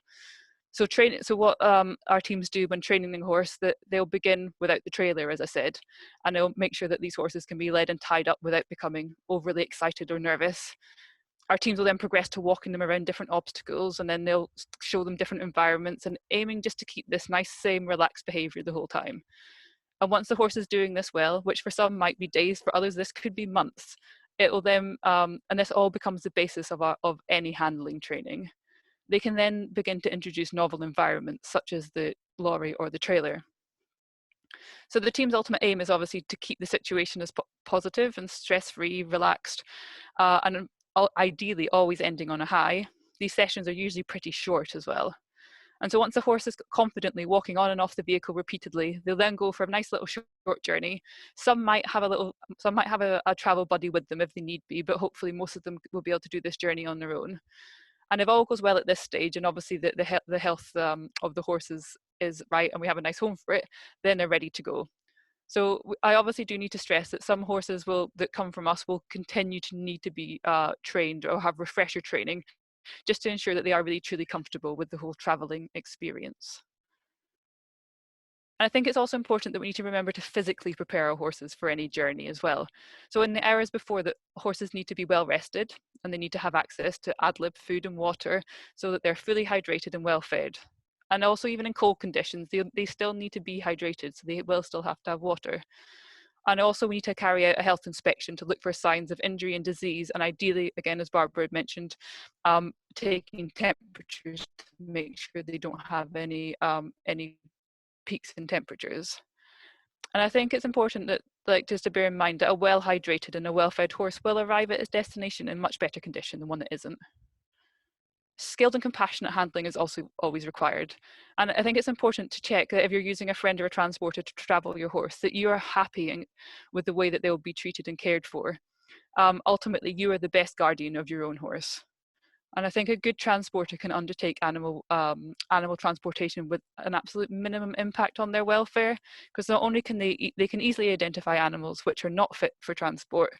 So what our teams do when training the horse, that they'll begin without the trailer, as I said, and they'll make sure that these horses can be led and tied up without becoming overly excited or nervous. Our teams will then progress to walking them around different obstacles, and then they'll show them different environments and aiming just to keep this nice, same relaxed behaviour the whole time. And once the horse is doing this well, which for some might be days, for others this could be months, it will then, and this all becomes the basis of any handling training. They can then begin to introduce novel environments such as the lorry or the trailer. So the team's ultimate aim is obviously to keep the situation as positive and stress-free, relaxed, and ideally always ending on a high. These sessions are usually pretty short as well. And so once the horse is confidently walking on and off the vehicle repeatedly, they'll then go for a nice little short journey. Some might have a travel buddy with them if they need be, but hopefully most of them will be able to do this journey on their own. And if all goes well at this stage, and obviously the health of the horses is right, and we have a nice home for it, then they're ready to go. So I obviously do need to stress that some horses that come from us will continue to need to be trained or have refresher training, just to ensure that they are really truly comfortable with the whole traveling experience. And I think it's also important that we need to remember to physically prepare our horses for any journey as well. So in the hours before, the horses need to be well rested, and they need to have access to ad-lib food and water so that they're fully hydrated and well fed. And also, even in cold conditions, they still need to be hydrated, so they will still have to have water. And also we need to carry out a health inspection to look for signs of injury and disease, and ideally, again, as Barbara had mentioned, taking temperatures to make sure they don't have any peaks in temperatures. And I think it's important that, like, just to bear in mind that a well-hydrated and a well-fed horse will arrive at its destination in much better condition than one that isn't. Skilled and compassionate handling is also always required. And I think it's important to check that if you're using a friend or a transporter to travel your horse, that you are happy with the way that they will be treated and cared for. Ultimately, you are the best guardian of your own horse. And I think a good transporter can undertake animal transportation with an absolute minimum impact on their welfare, because not only can they can easily identify animals which are not fit for transport,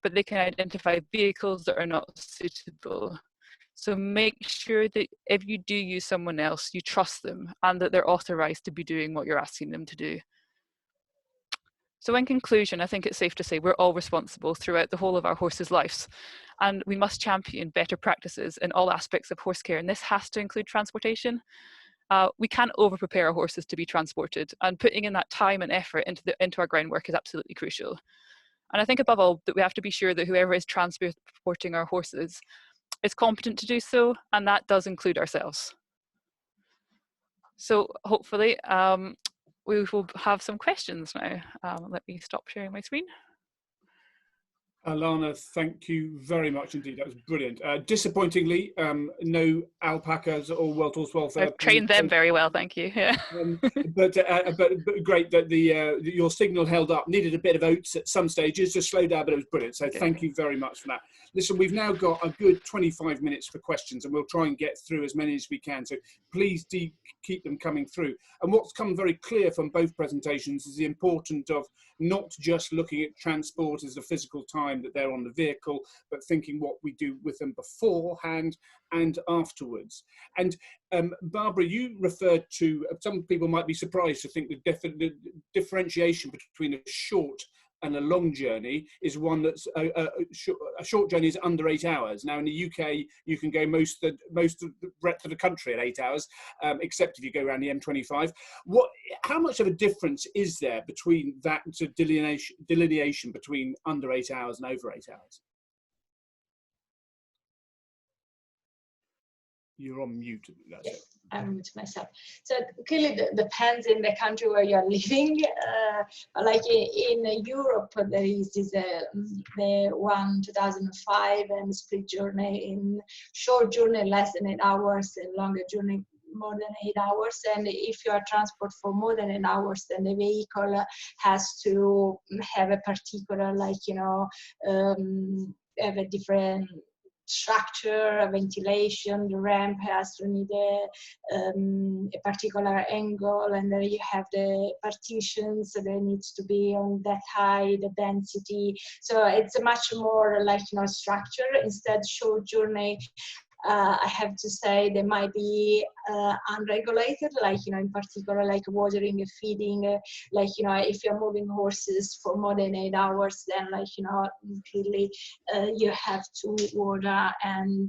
but they can identify vehicles that are not suitable. So make sure that if you do use someone else, you trust them and that they're authorised to be doing what you're asking them to do. So in conclusion, I think it's safe to say we're all responsible throughout the whole of our horses' lives, and we must champion better practices in all aspects of horse care, and this has to include transportation. We can't over-prepare our horses to be transported, and putting in that time and effort into our groundwork is absolutely crucial. And I think above all that we have to be sure that whoever is transporting our horses is competent to do so, and that does include ourselves. So hopefully we will have some questions now. Let me stop sharing my screen.
Alana, thank you very much indeed. That was brilliant. Disappointingly, no alpacas or World Horse Welfare.
I've trained them very well, thank you. Yeah.
But great that your signal held up. Needed a bit of oats at some stages to slow down, but it was brilliant. So thank you very much for that. Listen, we've now got a good 25 minutes for questions, and we'll try and get through as many as we can. So please do keep them coming through. And what's come very clear from both presentations is the importance of not just looking at transport as the physical time that they're on the vehicle, but thinking what we do with them beforehand and afterwards. And Barbara, you referred to, some people might be surprised to think the differentiation between a short and a long journey is one that's a short journey is under 8 hours. Now in the UK, you can go most of the breadth of the country at 8 hours, except if you go around the M25. How much of a difference is there between that sort of delineation between under 8 hours and over 8 hours? You're on mute. That's it.
I'm mute myself. So clearly it depends in the country where you're living. Like in Europe, there is this, the one 2005 and split journey, in short journey less than 8 hours and longer journey more than 8 hours. And if you are transport for more than 8 hours, then the vehicle has to have a particular, like, you know, have a different structure, a ventilation. The ramp has to need a particular angle, and then you have the partitions that needs to be on that high, the density. So it's a much more, like, you know, structure. Instead, short journey, I have to say, they might be unregulated, like, you know, in particular, like watering and feeding, like, you know, if you're moving horses for more than 8 hours, then, like, you know, clearly you have to water and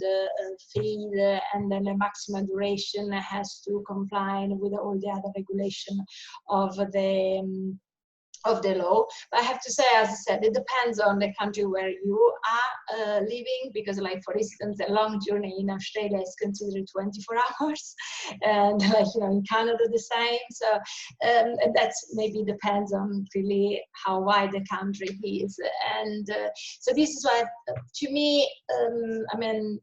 feed, and then the maximum duration has to comply with all the other regulation of the law. But I have to say, as I said, it depends on the country where you are living, because, like, for instance, a long journey in Australia is considered 24 hours, and, like, you know, in Canada the same. So and that's maybe depends on really how wide the country is. And so this is why, to me, I mean,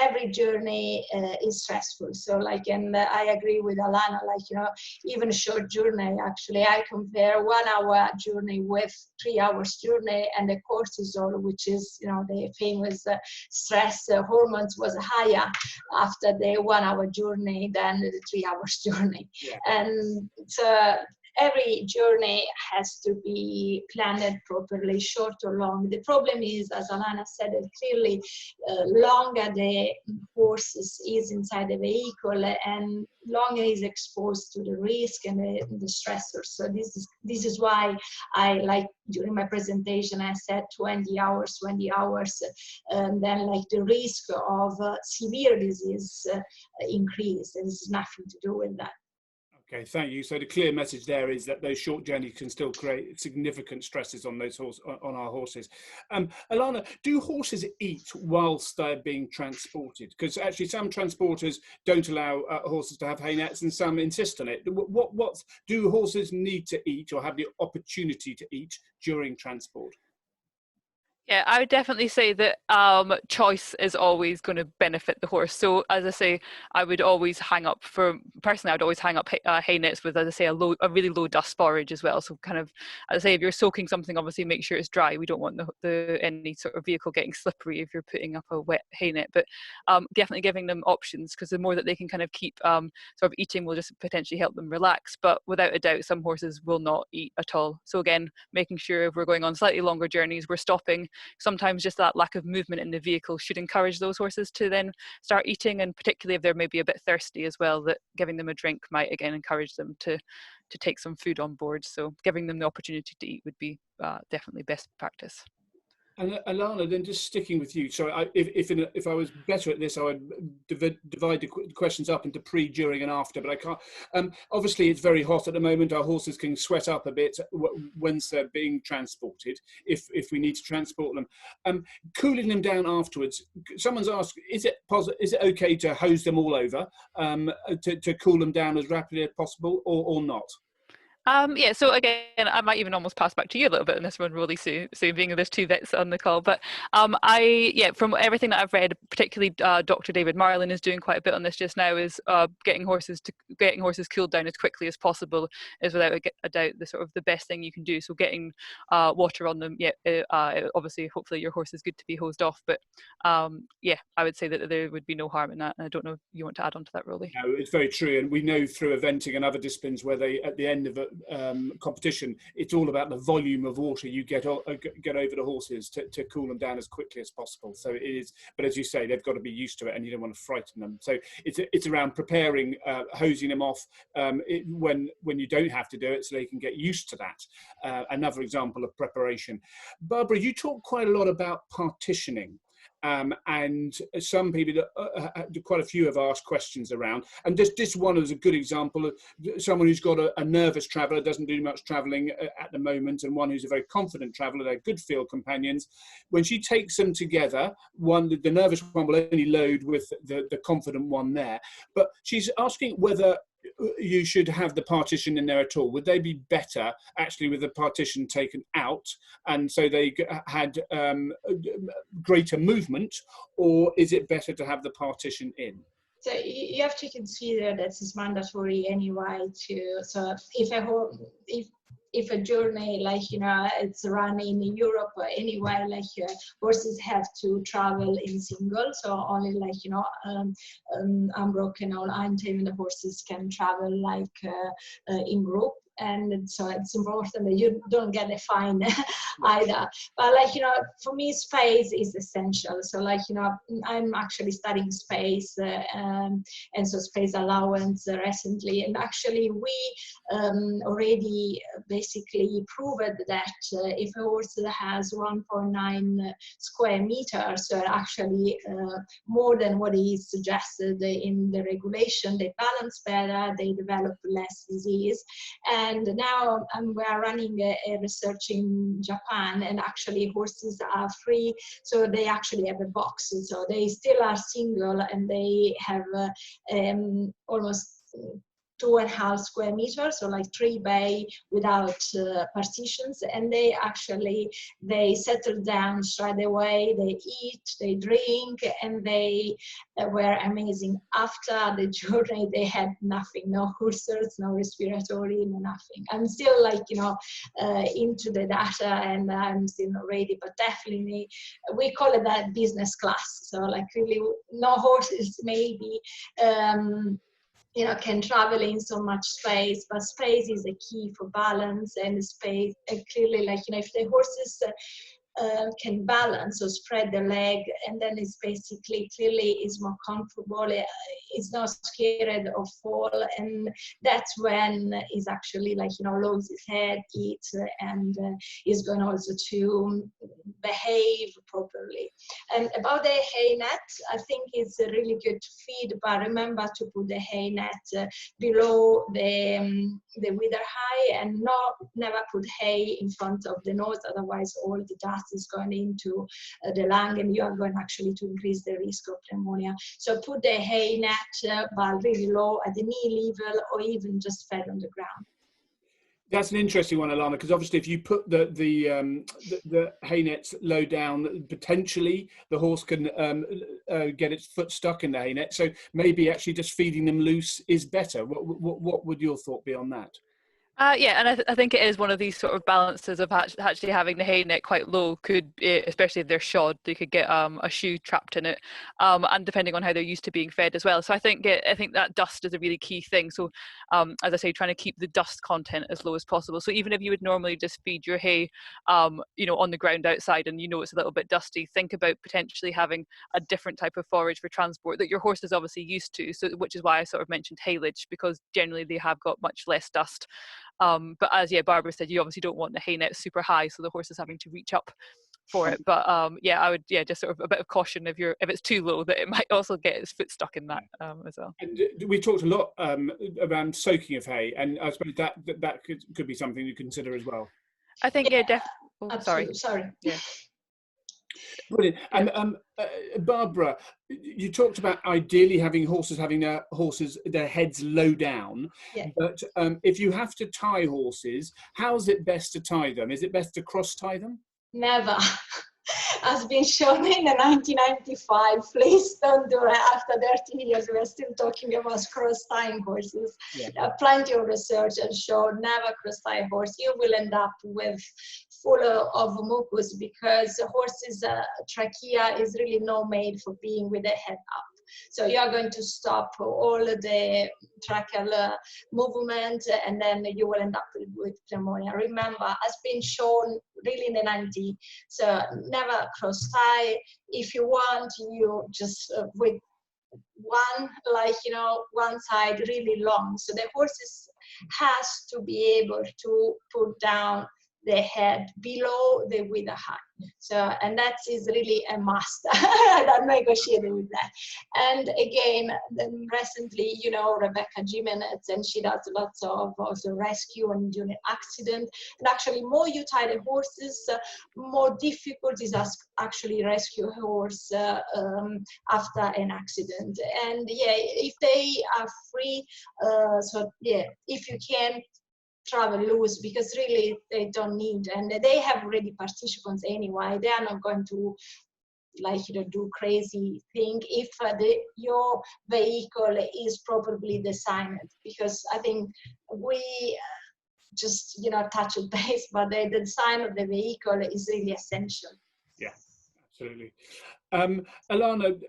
every journey is stressful. So, like, and I agree with Alana, like, you know, even a short journey, actually, I compare 1 hour journey with 3 hours journey, and the cortisol, which is, you know, the famous stress hormones, was higher after the 1 hour journey than the 3 hours journey. Yeah. And so every journey has to be planned properly, short or long. The problem is, as Alana said, that clearly longer the horses is inside the vehicle, and longer is exposed to the risk and the stressors. So this is why I, like, during my presentation, I said 20 hours, and then, like, the risk of severe disease increase. And it's nothing to do with that.
Okay, thank you. So the clear message there is that those short journeys can still create significant stresses on those on our horses. Alana, do horses eat whilst they're being transported? Because actually some transporters don't allow horses to have hay nets, and some insist on it. What do horses need to eat or have the opportunity to eat during transport?
Yeah, I would definitely say that choice is always going to benefit the horse. So, as I say, I would always hang up personally, I would always hang up hay nets with, as I say, a really low dust forage as well. So, kind of, as I say, if you're soaking something, obviously make sure it's dry. We don't want any sort of vehicle getting slippery if you're putting up a wet hay net. But definitely giving them options, because the more that they can kind of keep sort of eating will just potentially help them relax. But without a doubt, some horses will not eat at all. So again, making sure if we're going on slightly longer journeys, we're stopping sometimes just that lack of movement in the vehicle should encourage those horses to then start eating, and particularly if they're maybe a bit thirsty as well, that giving them a drink might again encourage them to take some food on board. So giving them the opportunity to eat would be definitely best practice.
And Alana, then just sticking with you. So if I was better at this, I would divide the questions up into pre, during and after, but I can't. Obviously, it's very hot at the moment. Our horses can sweat up a bit once they're being transported, if we need to transport them. Cooling them down afterwards. Someone's asked, is it okay to hose them all over to cool them down as rapidly as possible, or not?
Yeah, so again, I might even almost pass back to you a little bit on this one, Rolly, Sue, being there's two vets on the call. But from everything that I've read, particularly Dr. David Marlin is doing quite a bit on this just now, is getting horses cooled down as quickly as possible is without a doubt the best thing you can do. So getting water on them, obviously, hopefully your horse is good to be hosed off. But I would say that there would be no harm in that. And I don't know if you want to add on to that, Rolly.
No, it's very true, and we know through eventing and other disciplines where they, at the end of a competition, it's all about the volume of water you get over the horses to cool them down as quickly as possible. So it is, but as you say, they've got to be used to it, and you don't want to frighten them. So it's around preparing, hosing them off when you don't have to do it, so they can get used to that. Another example of preparation. Barbara, you talk quite a lot about partitioning. And some people, quite a few have asked questions around, and this one is a good example of someone who's got a nervous traveller, doesn't do much travelling at the moment, and one who's a very confident traveller. They're good field companions. When she takes them together, the nervous one will only load with the confident one there, but she's asking whether you should have the partition in there at all. Would they be better actually with the partition taken out, and so they had greater movement, or is it better to have the partition in?
So you have to consider that it's mandatory anyway so if a journey it's run in Europe or anywhere, horses have to travel in single, so only unbroken or untamed horses can travel in group. And so it's important that you don't get a fine either. But for me, space is essential. So I'm actually studying space and so space allowance recently. And actually we already basically proved that if a horse has 1.9 square meters, so actually more than what is suggested in the regulation, they balance better, they develop less disease. And now we are running a research in Japan, and actually horses are free, so they actually have a box. So they still are single, and they have almost 2.5 square meters, so 3 bay without partitions, and they settle down straight away, they eat, they drink, and they were amazing. After the journey, they had nothing, no ulcers, no respiratory, no nothing. I'm still into the data, and I'm still not ready, but definitely we call it that business class. So really no horses maybe can travel in so much space, but space is a key for balance, and space, and clearly, if the horses can balance or spread the leg, and then it's basically clearly is more comfortable, it's not scared of fall, and that's when is actually lowers his head, eats, and is going also to behave properly. And about the hay net, I think it's really good to feed, but remember to put the hay net below the wither high, and never put hay in front of the nose, otherwise all the dust is going into the lung, and you are going actually to increase the risk of pneumonia. So put the hay net but really low at the knee level, or even just fed on the ground.
That's an interesting one, Alana, because obviously if you put the hay nets low down, potentially the horse can get its foot stuck in the hay net. So maybe actually just feeding them loose is better. What would your thought be on that?
Yeah, and I think it is one of these sort of balances of actually having the hay net quite low could, especially if they're shod, they could get a shoe trapped in it, and depending on how they're used to being fed as well. So I think that dust is a really key thing. So as I say, trying to keep the dust content as low as possible. So even if you would normally just feed your hay, on the ground outside, and it's a little bit dusty, think about potentially having a different type of forage for transport that your horse is obviously used to. So which is why I sort of mentioned haylage, because generally they have got much less dust. But as Barbara said, you obviously don't want the hay net super high, so the horse is having to reach up for it. But I would just sort of a bit of caution if it's too low, that it might also get its foot stuck in that as well.
And we talked a lot around soaking of hay, and I suppose that could be something you consider as well.
I think
Sorry.
Yeah.
Brilliant. And Barbara, you talked about ideally having horses having their heads low down.
Yeah.
But if you have to tie horses, how's it best to tie them? Is it best to cross tie them?
Never. Has been shown in 1995. Please don't do it. After 30 years, we're still talking about cross-tying horses.
Yeah.
Plenty of research has shown never cross-tie a horse. You will end up with full of mucus, because the horse's trachea is really not made for being with the head up. So you are going to stop all the tracheal movement, and then you will end up with pneumonia. Remember, has been shown really in the 90s. So never cross tie. If you want, you just with one side really long. So the horse has to be able to put down the head below the wither height. So, and that is really a must. I'm negotiating with that. And again, recently, Rebecca Jimenez, and she does lots of also rescue and during accident. And actually, more you tie the horses, more difficult is actually rescue a horse after an accident. And if they are free, if you can, travel loose, because really they don't need, and they have already participants anyway. They are not going to do crazy thing if your vehicle is properly designed, because I think we just touch a base, but the design of the vehicle is really essential.
Yeah, absolutely. Alana,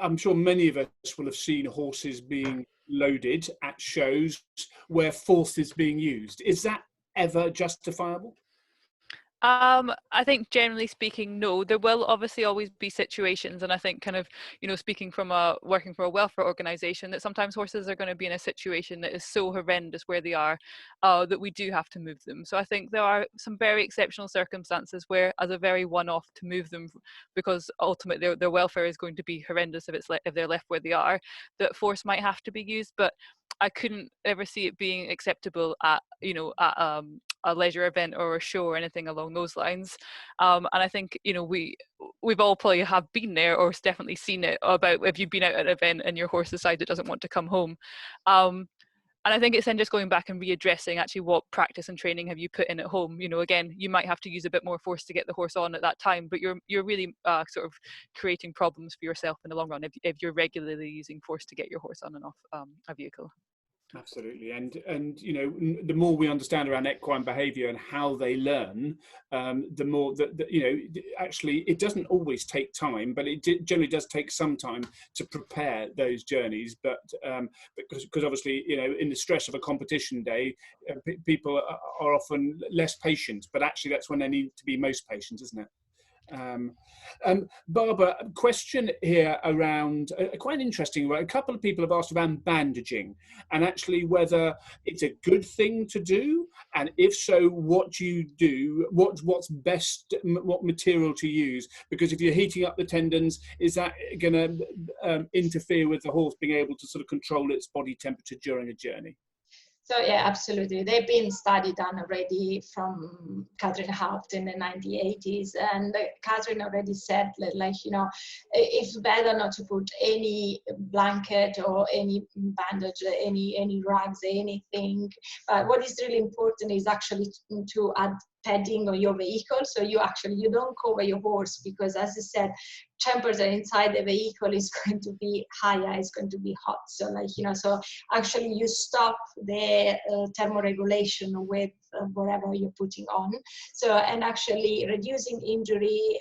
I'm sure many of us will have seen horses being loaded at shows where force is being used. Is that ever justifiable?
I think generally speaking, no. There will obviously always be situations, and I think kind of, speaking from working for a welfare organisation, that sometimes horses are going to be in a situation that is so horrendous where they are, that we do have to move them. So I think there are some very exceptional circumstances where, as a very one-off, to move them, because ultimately their welfare is going to be horrendous if they're left where they are, that force might have to be used. But I couldn't ever see it being acceptable at a leisure event or a show or anything along those lines. And I think we've all probably have been there, or definitely seen it, about if you've been out at an event and your horse decides it doesn't want to come home. And I think it's then just going back and readdressing actually what practice and training have you put in at home. Again, you might have to use a bit more force to get the horse on at that time, but you're really sort of creating problems for yourself in the long run if you're regularly using force to get your horse on and off a vehicle.
Absolutely, and the more we understand around equine behaviour and how they learn, the more that actually it doesn't always take time, but it generally does take some time to prepare those journeys. But because obviously in the stress of a competition day, people are often less patient. But actually, that's when they need to be most patient, isn't it? Barbara, a question here around quite interesting. A couple of people have asked around bandaging, and actually whether it's a good thing to do, and if so, what you do, what's best, what material to use. Because if you're heating up the tendons, is that going to interfere with the horse being able to sort of control its body temperature during a journey?
So yeah, absolutely. They've been studied done already from Catherine Haupt in the 1980s, and Catherine already said it's better not to put any blanket or any bandage, any rugs, anything. But what is really important is actually to add padding on your vehicle. So you don't cover your horse, because as I said, temperature inside the vehicle is going to be higher, it's going to be hot. So so actually you stop the thermoregulation with whatever you're putting on. So, and actually reducing injury,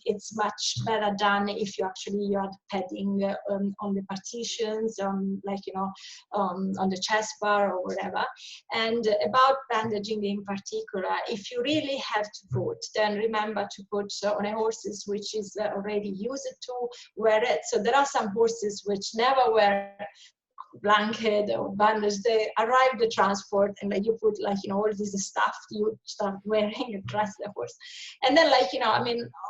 it's much better done if you are padding on the partitions, on the chest bar or whatever. And about bandaging in particular, if you really have to put, then remember to put on a horses which is already used to wear it. So there are some horses which never wear blanket or bandage. They arrive the transport and you put all this stuff you start wearing and dress the horse, and then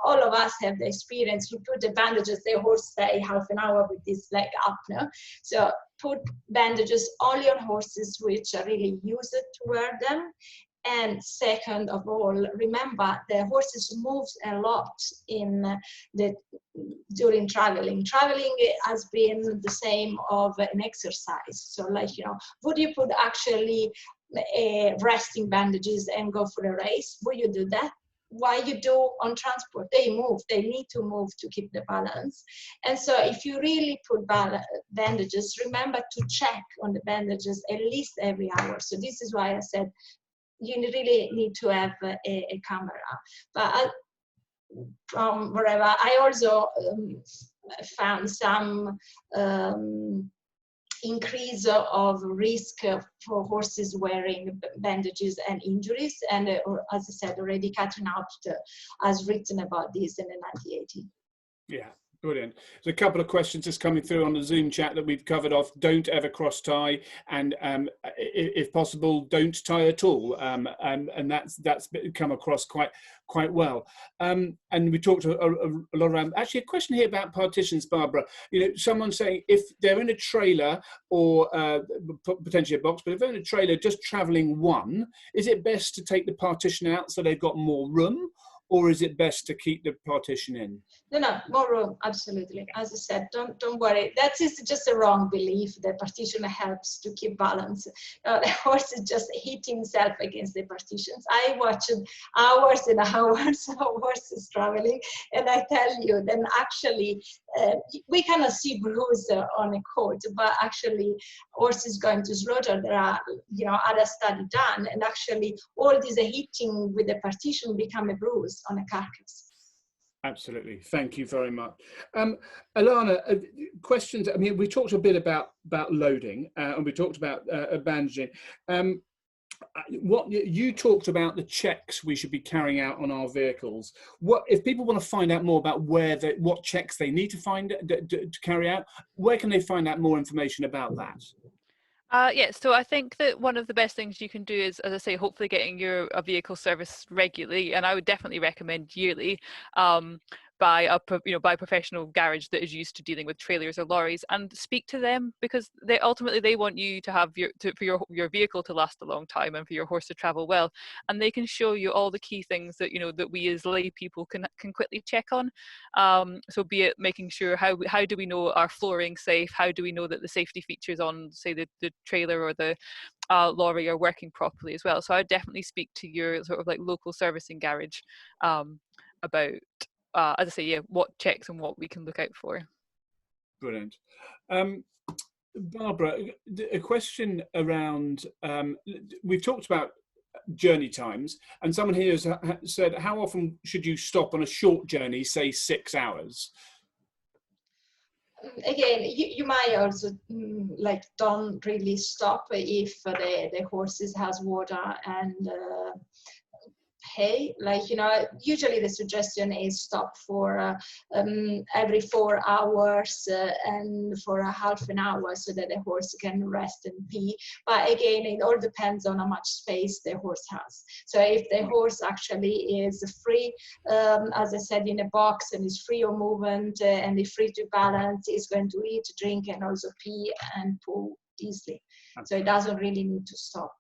all of us have the experience. You put the bandages, the horse stay half an hour with this leg up, no? So put bandages only on horses which are really used to wear them. And second of all, remember the horses move a lot during traveling. Traveling has been the same of an exercise. So would you put actually resting bandages and go for a race? Would you do that? Why you do on transport? They move, they need to move to keep the balance. And so if you really put bandages, remember to check on the bandages at least every hour. So this is why I said you really need to have a camera. But from wherever, I also found some increase of risk for horses wearing bandages and injuries. And as I said already, Catherine Haupt has written about this in the 1980s.
Yeah. Brilliant. There's a couple of questions just coming through on the Zoom chat that we've covered off. Don't ever cross tie, and if possible, don't tie at all. And that's come across quite well. And we talked a lot around. Actually, a question here about partitions, Barbara. Someone saying if they're in a trailer or potentially a box, but if they're in a trailer just travelling one, is it best to take the partition out so they've got more room? Or is it best to keep the partition in?
No, more room, absolutely. As I said, don't worry. That is just a wrong belief. The partition helps to keep balance. The horse is just hitting himself against the partitions. I watched hours and hours of horses traveling, and I tell you, then actually, we cannot see bruise on a coat, but actually, horses going to slaughter, there are other study done, and actually, all this hitting with the partition become a bruise on a carcass.
Absolutely. Thank you very much. Alana, questions. I mean, we talked a bit about loading and we talked about bandaging. What you talked about the checks we should be carrying out on our vehicles. What if people want to find out more about what checks they need to carry out? Where can they find out more information about that?
Yeah, so I think that one of the best things you can do is, as I say, hopefully getting a vehicle serviced regularly, and I would definitely recommend yearly. By a professional garage that is used to dealing with trailers or lorries, and speak to them, because they ultimately want you to have for your vehicle to last a long time and for your horse to travel well, and they can show you all the key things that that we as lay people can quickly check on. So be it making sure how do we know our flooring safe, how do we know that the safety features on say the trailer or the lorry are working properly as well. So I would definitely speak to your sort of like local servicing garage about as I say, yeah, what checks and what we can look out for.
Brilliant. Barbara, a question around, we've talked about journey times, and someone here has said, how often should you stop on a short journey, say 6 hours?
Again, you might also don't really stop if the horses has water and hay. Usually the suggestion is stop for every 4 hours and for a half an hour so that the horse can rest and pee. But again, it all depends on how much space the horse has. So if the horse actually is free, as I said, in a box and is free of movement and is free to balance, is going to eat, drink, and also pee and poo easily. So it doesn't really need to stop.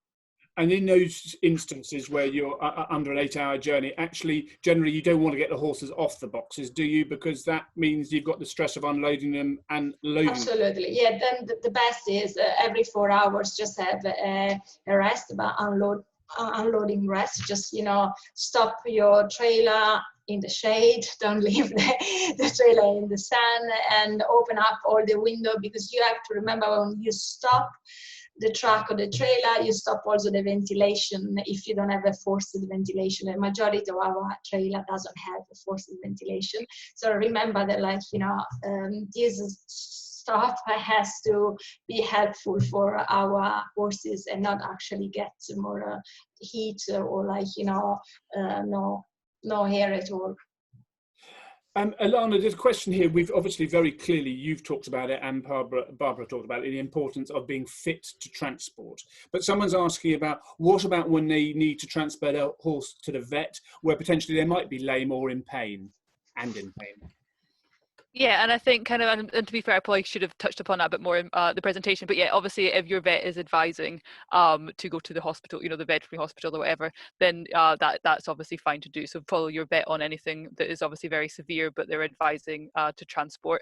And in those instances where you're under an 8-hour journey, actually, generally, you don't want to get the horses off the boxes, do you? Because that means you've got the stress of unloading them and loading them.
Absolutely. Yeah, then the best is every 4 hours, just have a rest, but unload unloading rest, just, you know, stop your trailer in the shade, don't leave the trailer in the sun, and open up all the window, because you have to remember, when you stop the truck or the trailer, you stop also the ventilation if you don't have a forced ventilation. The majority of our trailer doesn't have a forced ventilation. So remember that, like, you know, this stuff has to be helpful for our horses and not actually get more heat or, like, you know, no hair at all.
Alana, there's a question here. We've obviously very clearly, you've talked about it, and Barbara talked about it, the importance of being fit to transport. But someone's asking about, what about when they need to transport a horse to the vet, where potentially they might be lame or in pain,
Yeah, and I think kind of, and to be fair, I probably should have touched upon that a bit more in the presentation, but yeah, obviously if your vet is advising to go to the hospital, you know, the veterinary hospital or whatever, then that's obviously fine to do. So follow your vet on anything that is obviously very severe, but they're advising to transport.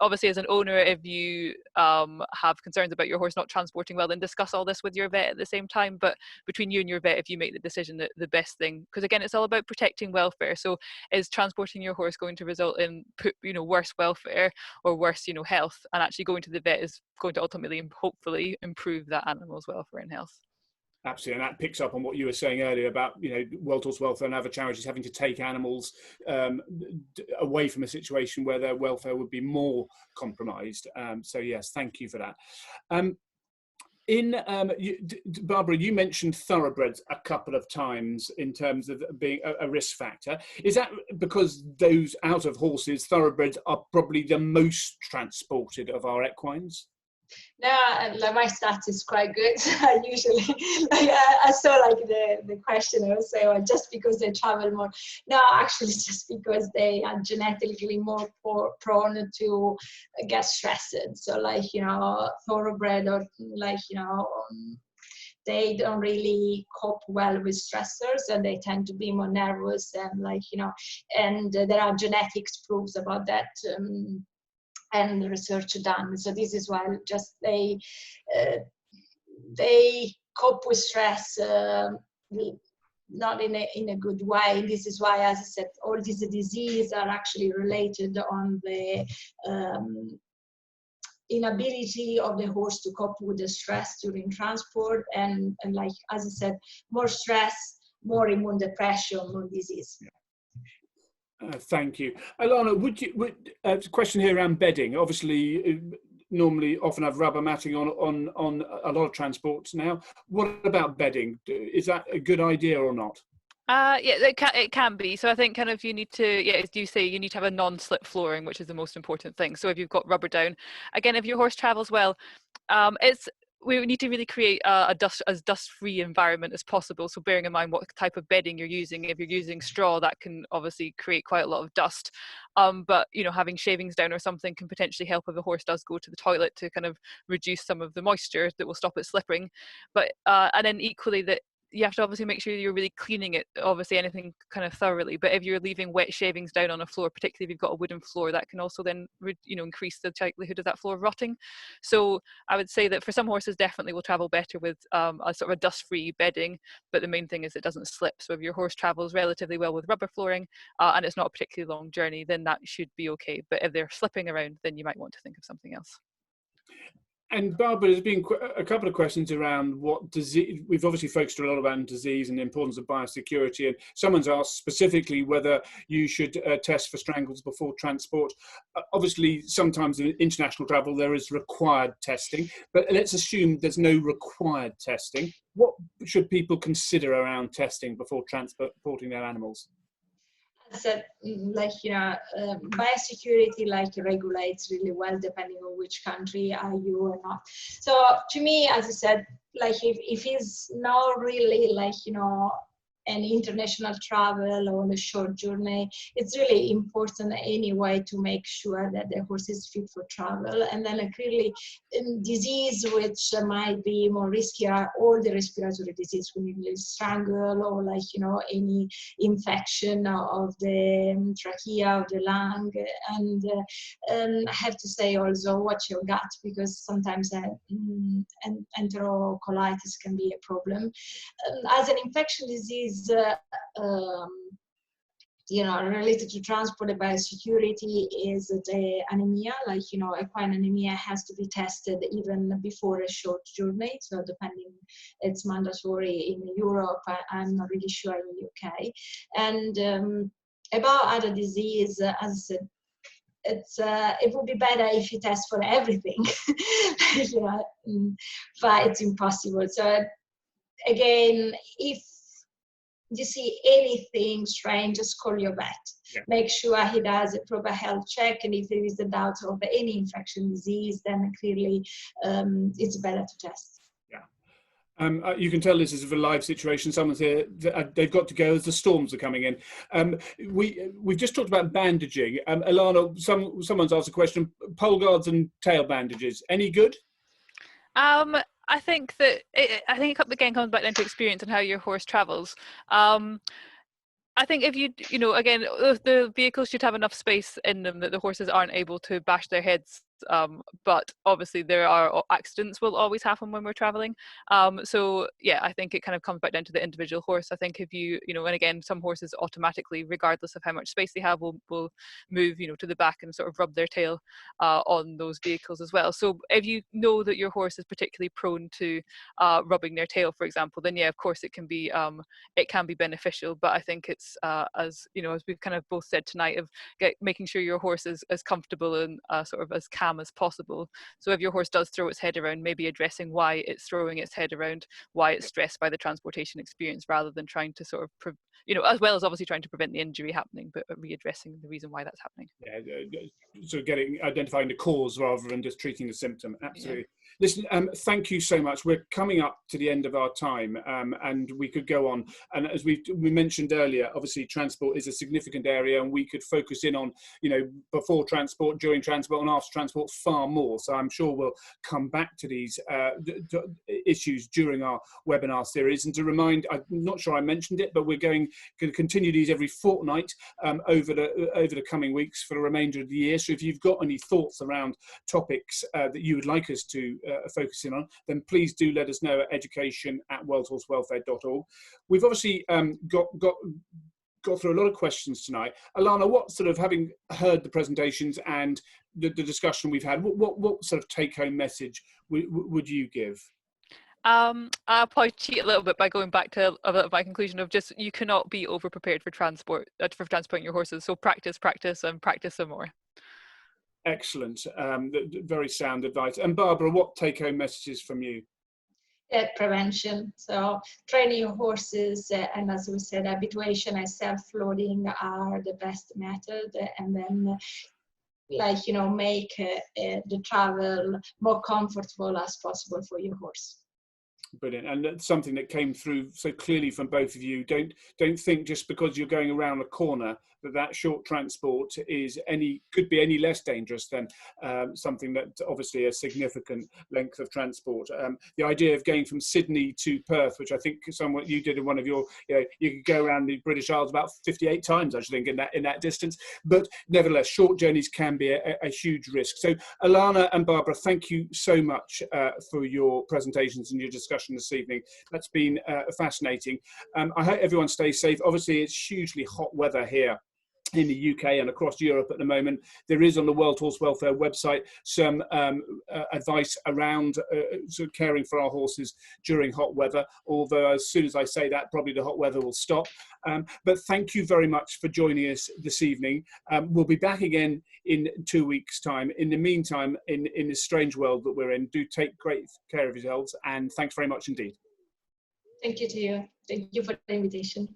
Obviously, as an owner, if you have concerns about your horse not transporting well, then discuss all this with your vet at the same time. But between you and your vet, if you make the decision that the best thing, because again, it's all about protecting welfare. So is transporting your horse going to result in, you know, worse welfare or worse, you know, health? And actually going to the vet is going to ultimately, hopefully, improve that animal's welfare and health.
Absolutely, and that picks up on what you were saying earlier about, you know, World Horse Welfare and other charities having to take animals away from a situation where their welfare would be more compromised. So yes, thank you for that. Barbara, you mentioned thoroughbreds a couple of times in terms of being a risk factor. Is that because those out of horses, thoroughbreds are probably the most transported of our equines?
No, like, my stats is quite good. I usually, like, I saw, like, the question, I would say, well, just because they travel more. No, actually, just because they are genetically more prone to get stressed. So, like, you know, thoroughbred, or, like, you know, they don't really cope well with stressors, and they tend to be more nervous, and, like, you know, and there are genetics proofs about that. And research done. So this is why just they cope with stress not in a good way. This is why, as I said, all these diseases are actually related on the inability of the horse to cope with the stress during transport, and like, as I said, more stress, more immune depression, more disease.
Thank you. Alana, would question here around bedding. Obviously, normally often have rubber matting on a lot of transports now. What about bedding? Is that a good idea or not?
Yeah, it can be. So I think kind of you need to, yeah, as you say, you need to have a non-slip flooring, which is the most important thing. So if you've got rubber down, again, if your horse travels well, we need to really create a dust-free environment as possible. So bearing in mind what type of bedding you're using. If you're using straw, that can obviously create quite a lot of dust. But, you know, having shavings down or something can potentially help if the horse does go to the toilet to kind of reduce some of the moisture that will stop it slipping. But and then equally, that you have to obviously make sure you're really cleaning it, obviously anything kind of thoroughly. But if you're leaving wet shavings down on a floor, particularly if you've got a wooden floor, that can also then, you know, increase the likelihood of that floor rotting. So I would say that for some horses, definitely will travel better with a sort of a dust-free bedding. But the main thing is it doesn't slip. So if your horse travels relatively well with rubber flooring and it's not a particularly long journey, then that should be okay. But if they're slipping around, then you might want to think of something else.
And Barbara, there's been a couple of questions around what disease. We've obviously focused a lot about disease and the importance of biosecurity. And someone's asked specifically whether you should test for strangles before transport. Obviously, sometimes in international travel there is required testing, but let's assume there's no required testing. What should people consider around testing before transporting their animals?
I said, like, you know, biosecurity, like, regulates really well depending on which country are you or not. So to me, as I said, like, if it's not really, like, you know, international travel or on a short journey, it's really important anyway to make sure that the horse is fit for travel. And then clearly disease which might be more risky are all the respiratory disease, when you strangle or like, you know, any infection of the trachea, of the lung. And I have to say also watch your gut, because sometimes enterocolitis can be a problem. As an infection disease, you know, related to transport and biosecurity is the anemia. Like, you know, equine anemia has to be tested even before a short journey. So depending, it's mandatory in Europe. I'm not really sure in the UK. And about other disease, as I said, it would be better if you test for everything, you know, but it's impossible. So again, if you see anything strange, just call your vet. Yeah. Make sure he does a proper health check, and if there is a doubt of any infection disease, then clearly it's better to test.
You can tell this is a live situation. Someone's here, they've got to go as the storms are coming in. We've just talked about bandaging. Alana, someone's asked a question, pole guards and tail bandages, any good?
I think that I think it again comes back down to experience and how your horse travels. I think if you know, again, the vehicles should have enough space in them that the horses aren't able to bash their heads. But obviously there are accidents will always happen when we're traveling. So yeah, I think it kind of comes back down to the individual horse. I think if you know, and again, some horses automatically, regardless of how much space they have, will move, you know, to the back and sort of rub their tail on those vehicles as well. So if you know that your horse is particularly prone to rubbing their tail, for example, then yeah, of course it can be beneficial. But I think it's as you know, as we've kind of both said tonight, of making sure your horse is as comfortable and sort of as calm as possible. So if your horse does throw its head around, maybe addressing why it's throwing its head around, why it's stressed by the transportation experience, rather than trying to sort of, you know, as well as obviously trying to prevent the injury happening, but readdressing the reason why that's happening.
Yeah, so identifying the cause rather than just treating the symptom. Absolutely. Yeah. Listen, thank you so much. We're coming up to the end of our time, and we could go on. And as we mentioned earlier, obviously transport is a significant area, and we could focus in on, you know, before transport, during transport, and after transport far more. So I'm sure we'll come back to these issues during our webinar series. And to remind, I'm not sure I mentioned it, but we're going to continue these every fortnight over the coming weeks for the remainder of the year. So if you've got any thoughts around topics that you would like us to focus in on, then please do let us know at education@worldhorsewelfare.org. We've obviously got through a lot of questions tonight. Alana, what sort of, having heard the presentations and the discussion we've had, what sort of take-home message would you give?
I'll probably cheat a little bit by going back to a bit of my conclusion of just, you cannot be over prepared for transporting your horses. So practice and practice some more.
Excellent. Very sound advice. And Barbara, what take-home messages from you?
Prevention. So training your horses, and as we said, habituation and self-loading are the best method. And then, like, you know, make the travel more comfortable as possible for your horse.
Brilliant. And that's something that came through so clearly from both of you. Don't think just because you're going around a corner that short transport could be any less dangerous than something that obviously a significant length of transport. The idea of going from Sydney to Perth, which I think somewhat you did in one of your, you could go around the British Isles about 58 times, I think, in that distance. But nevertheless, short journeys can be a huge risk. So Alana and Barbara, thank you so much for your presentations and your discussion this evening. That's been fascinating. I hope everyone stays safe. Obviously, it's hugely hot weather here in the UK and across Europe at the moment. There is on the World Horse Welfare website some advice around sort of caring for our horses during hot weather, although as soon as I say that, probably the hot weather will stop. But thank you very much for joining us this evening. We'll be back again in 2 weeks' time. In the meantime, in this strange world that we're in, do take great care of yourselves, and thanks very much indeed.
Thank you to you. Thank you for the invitation.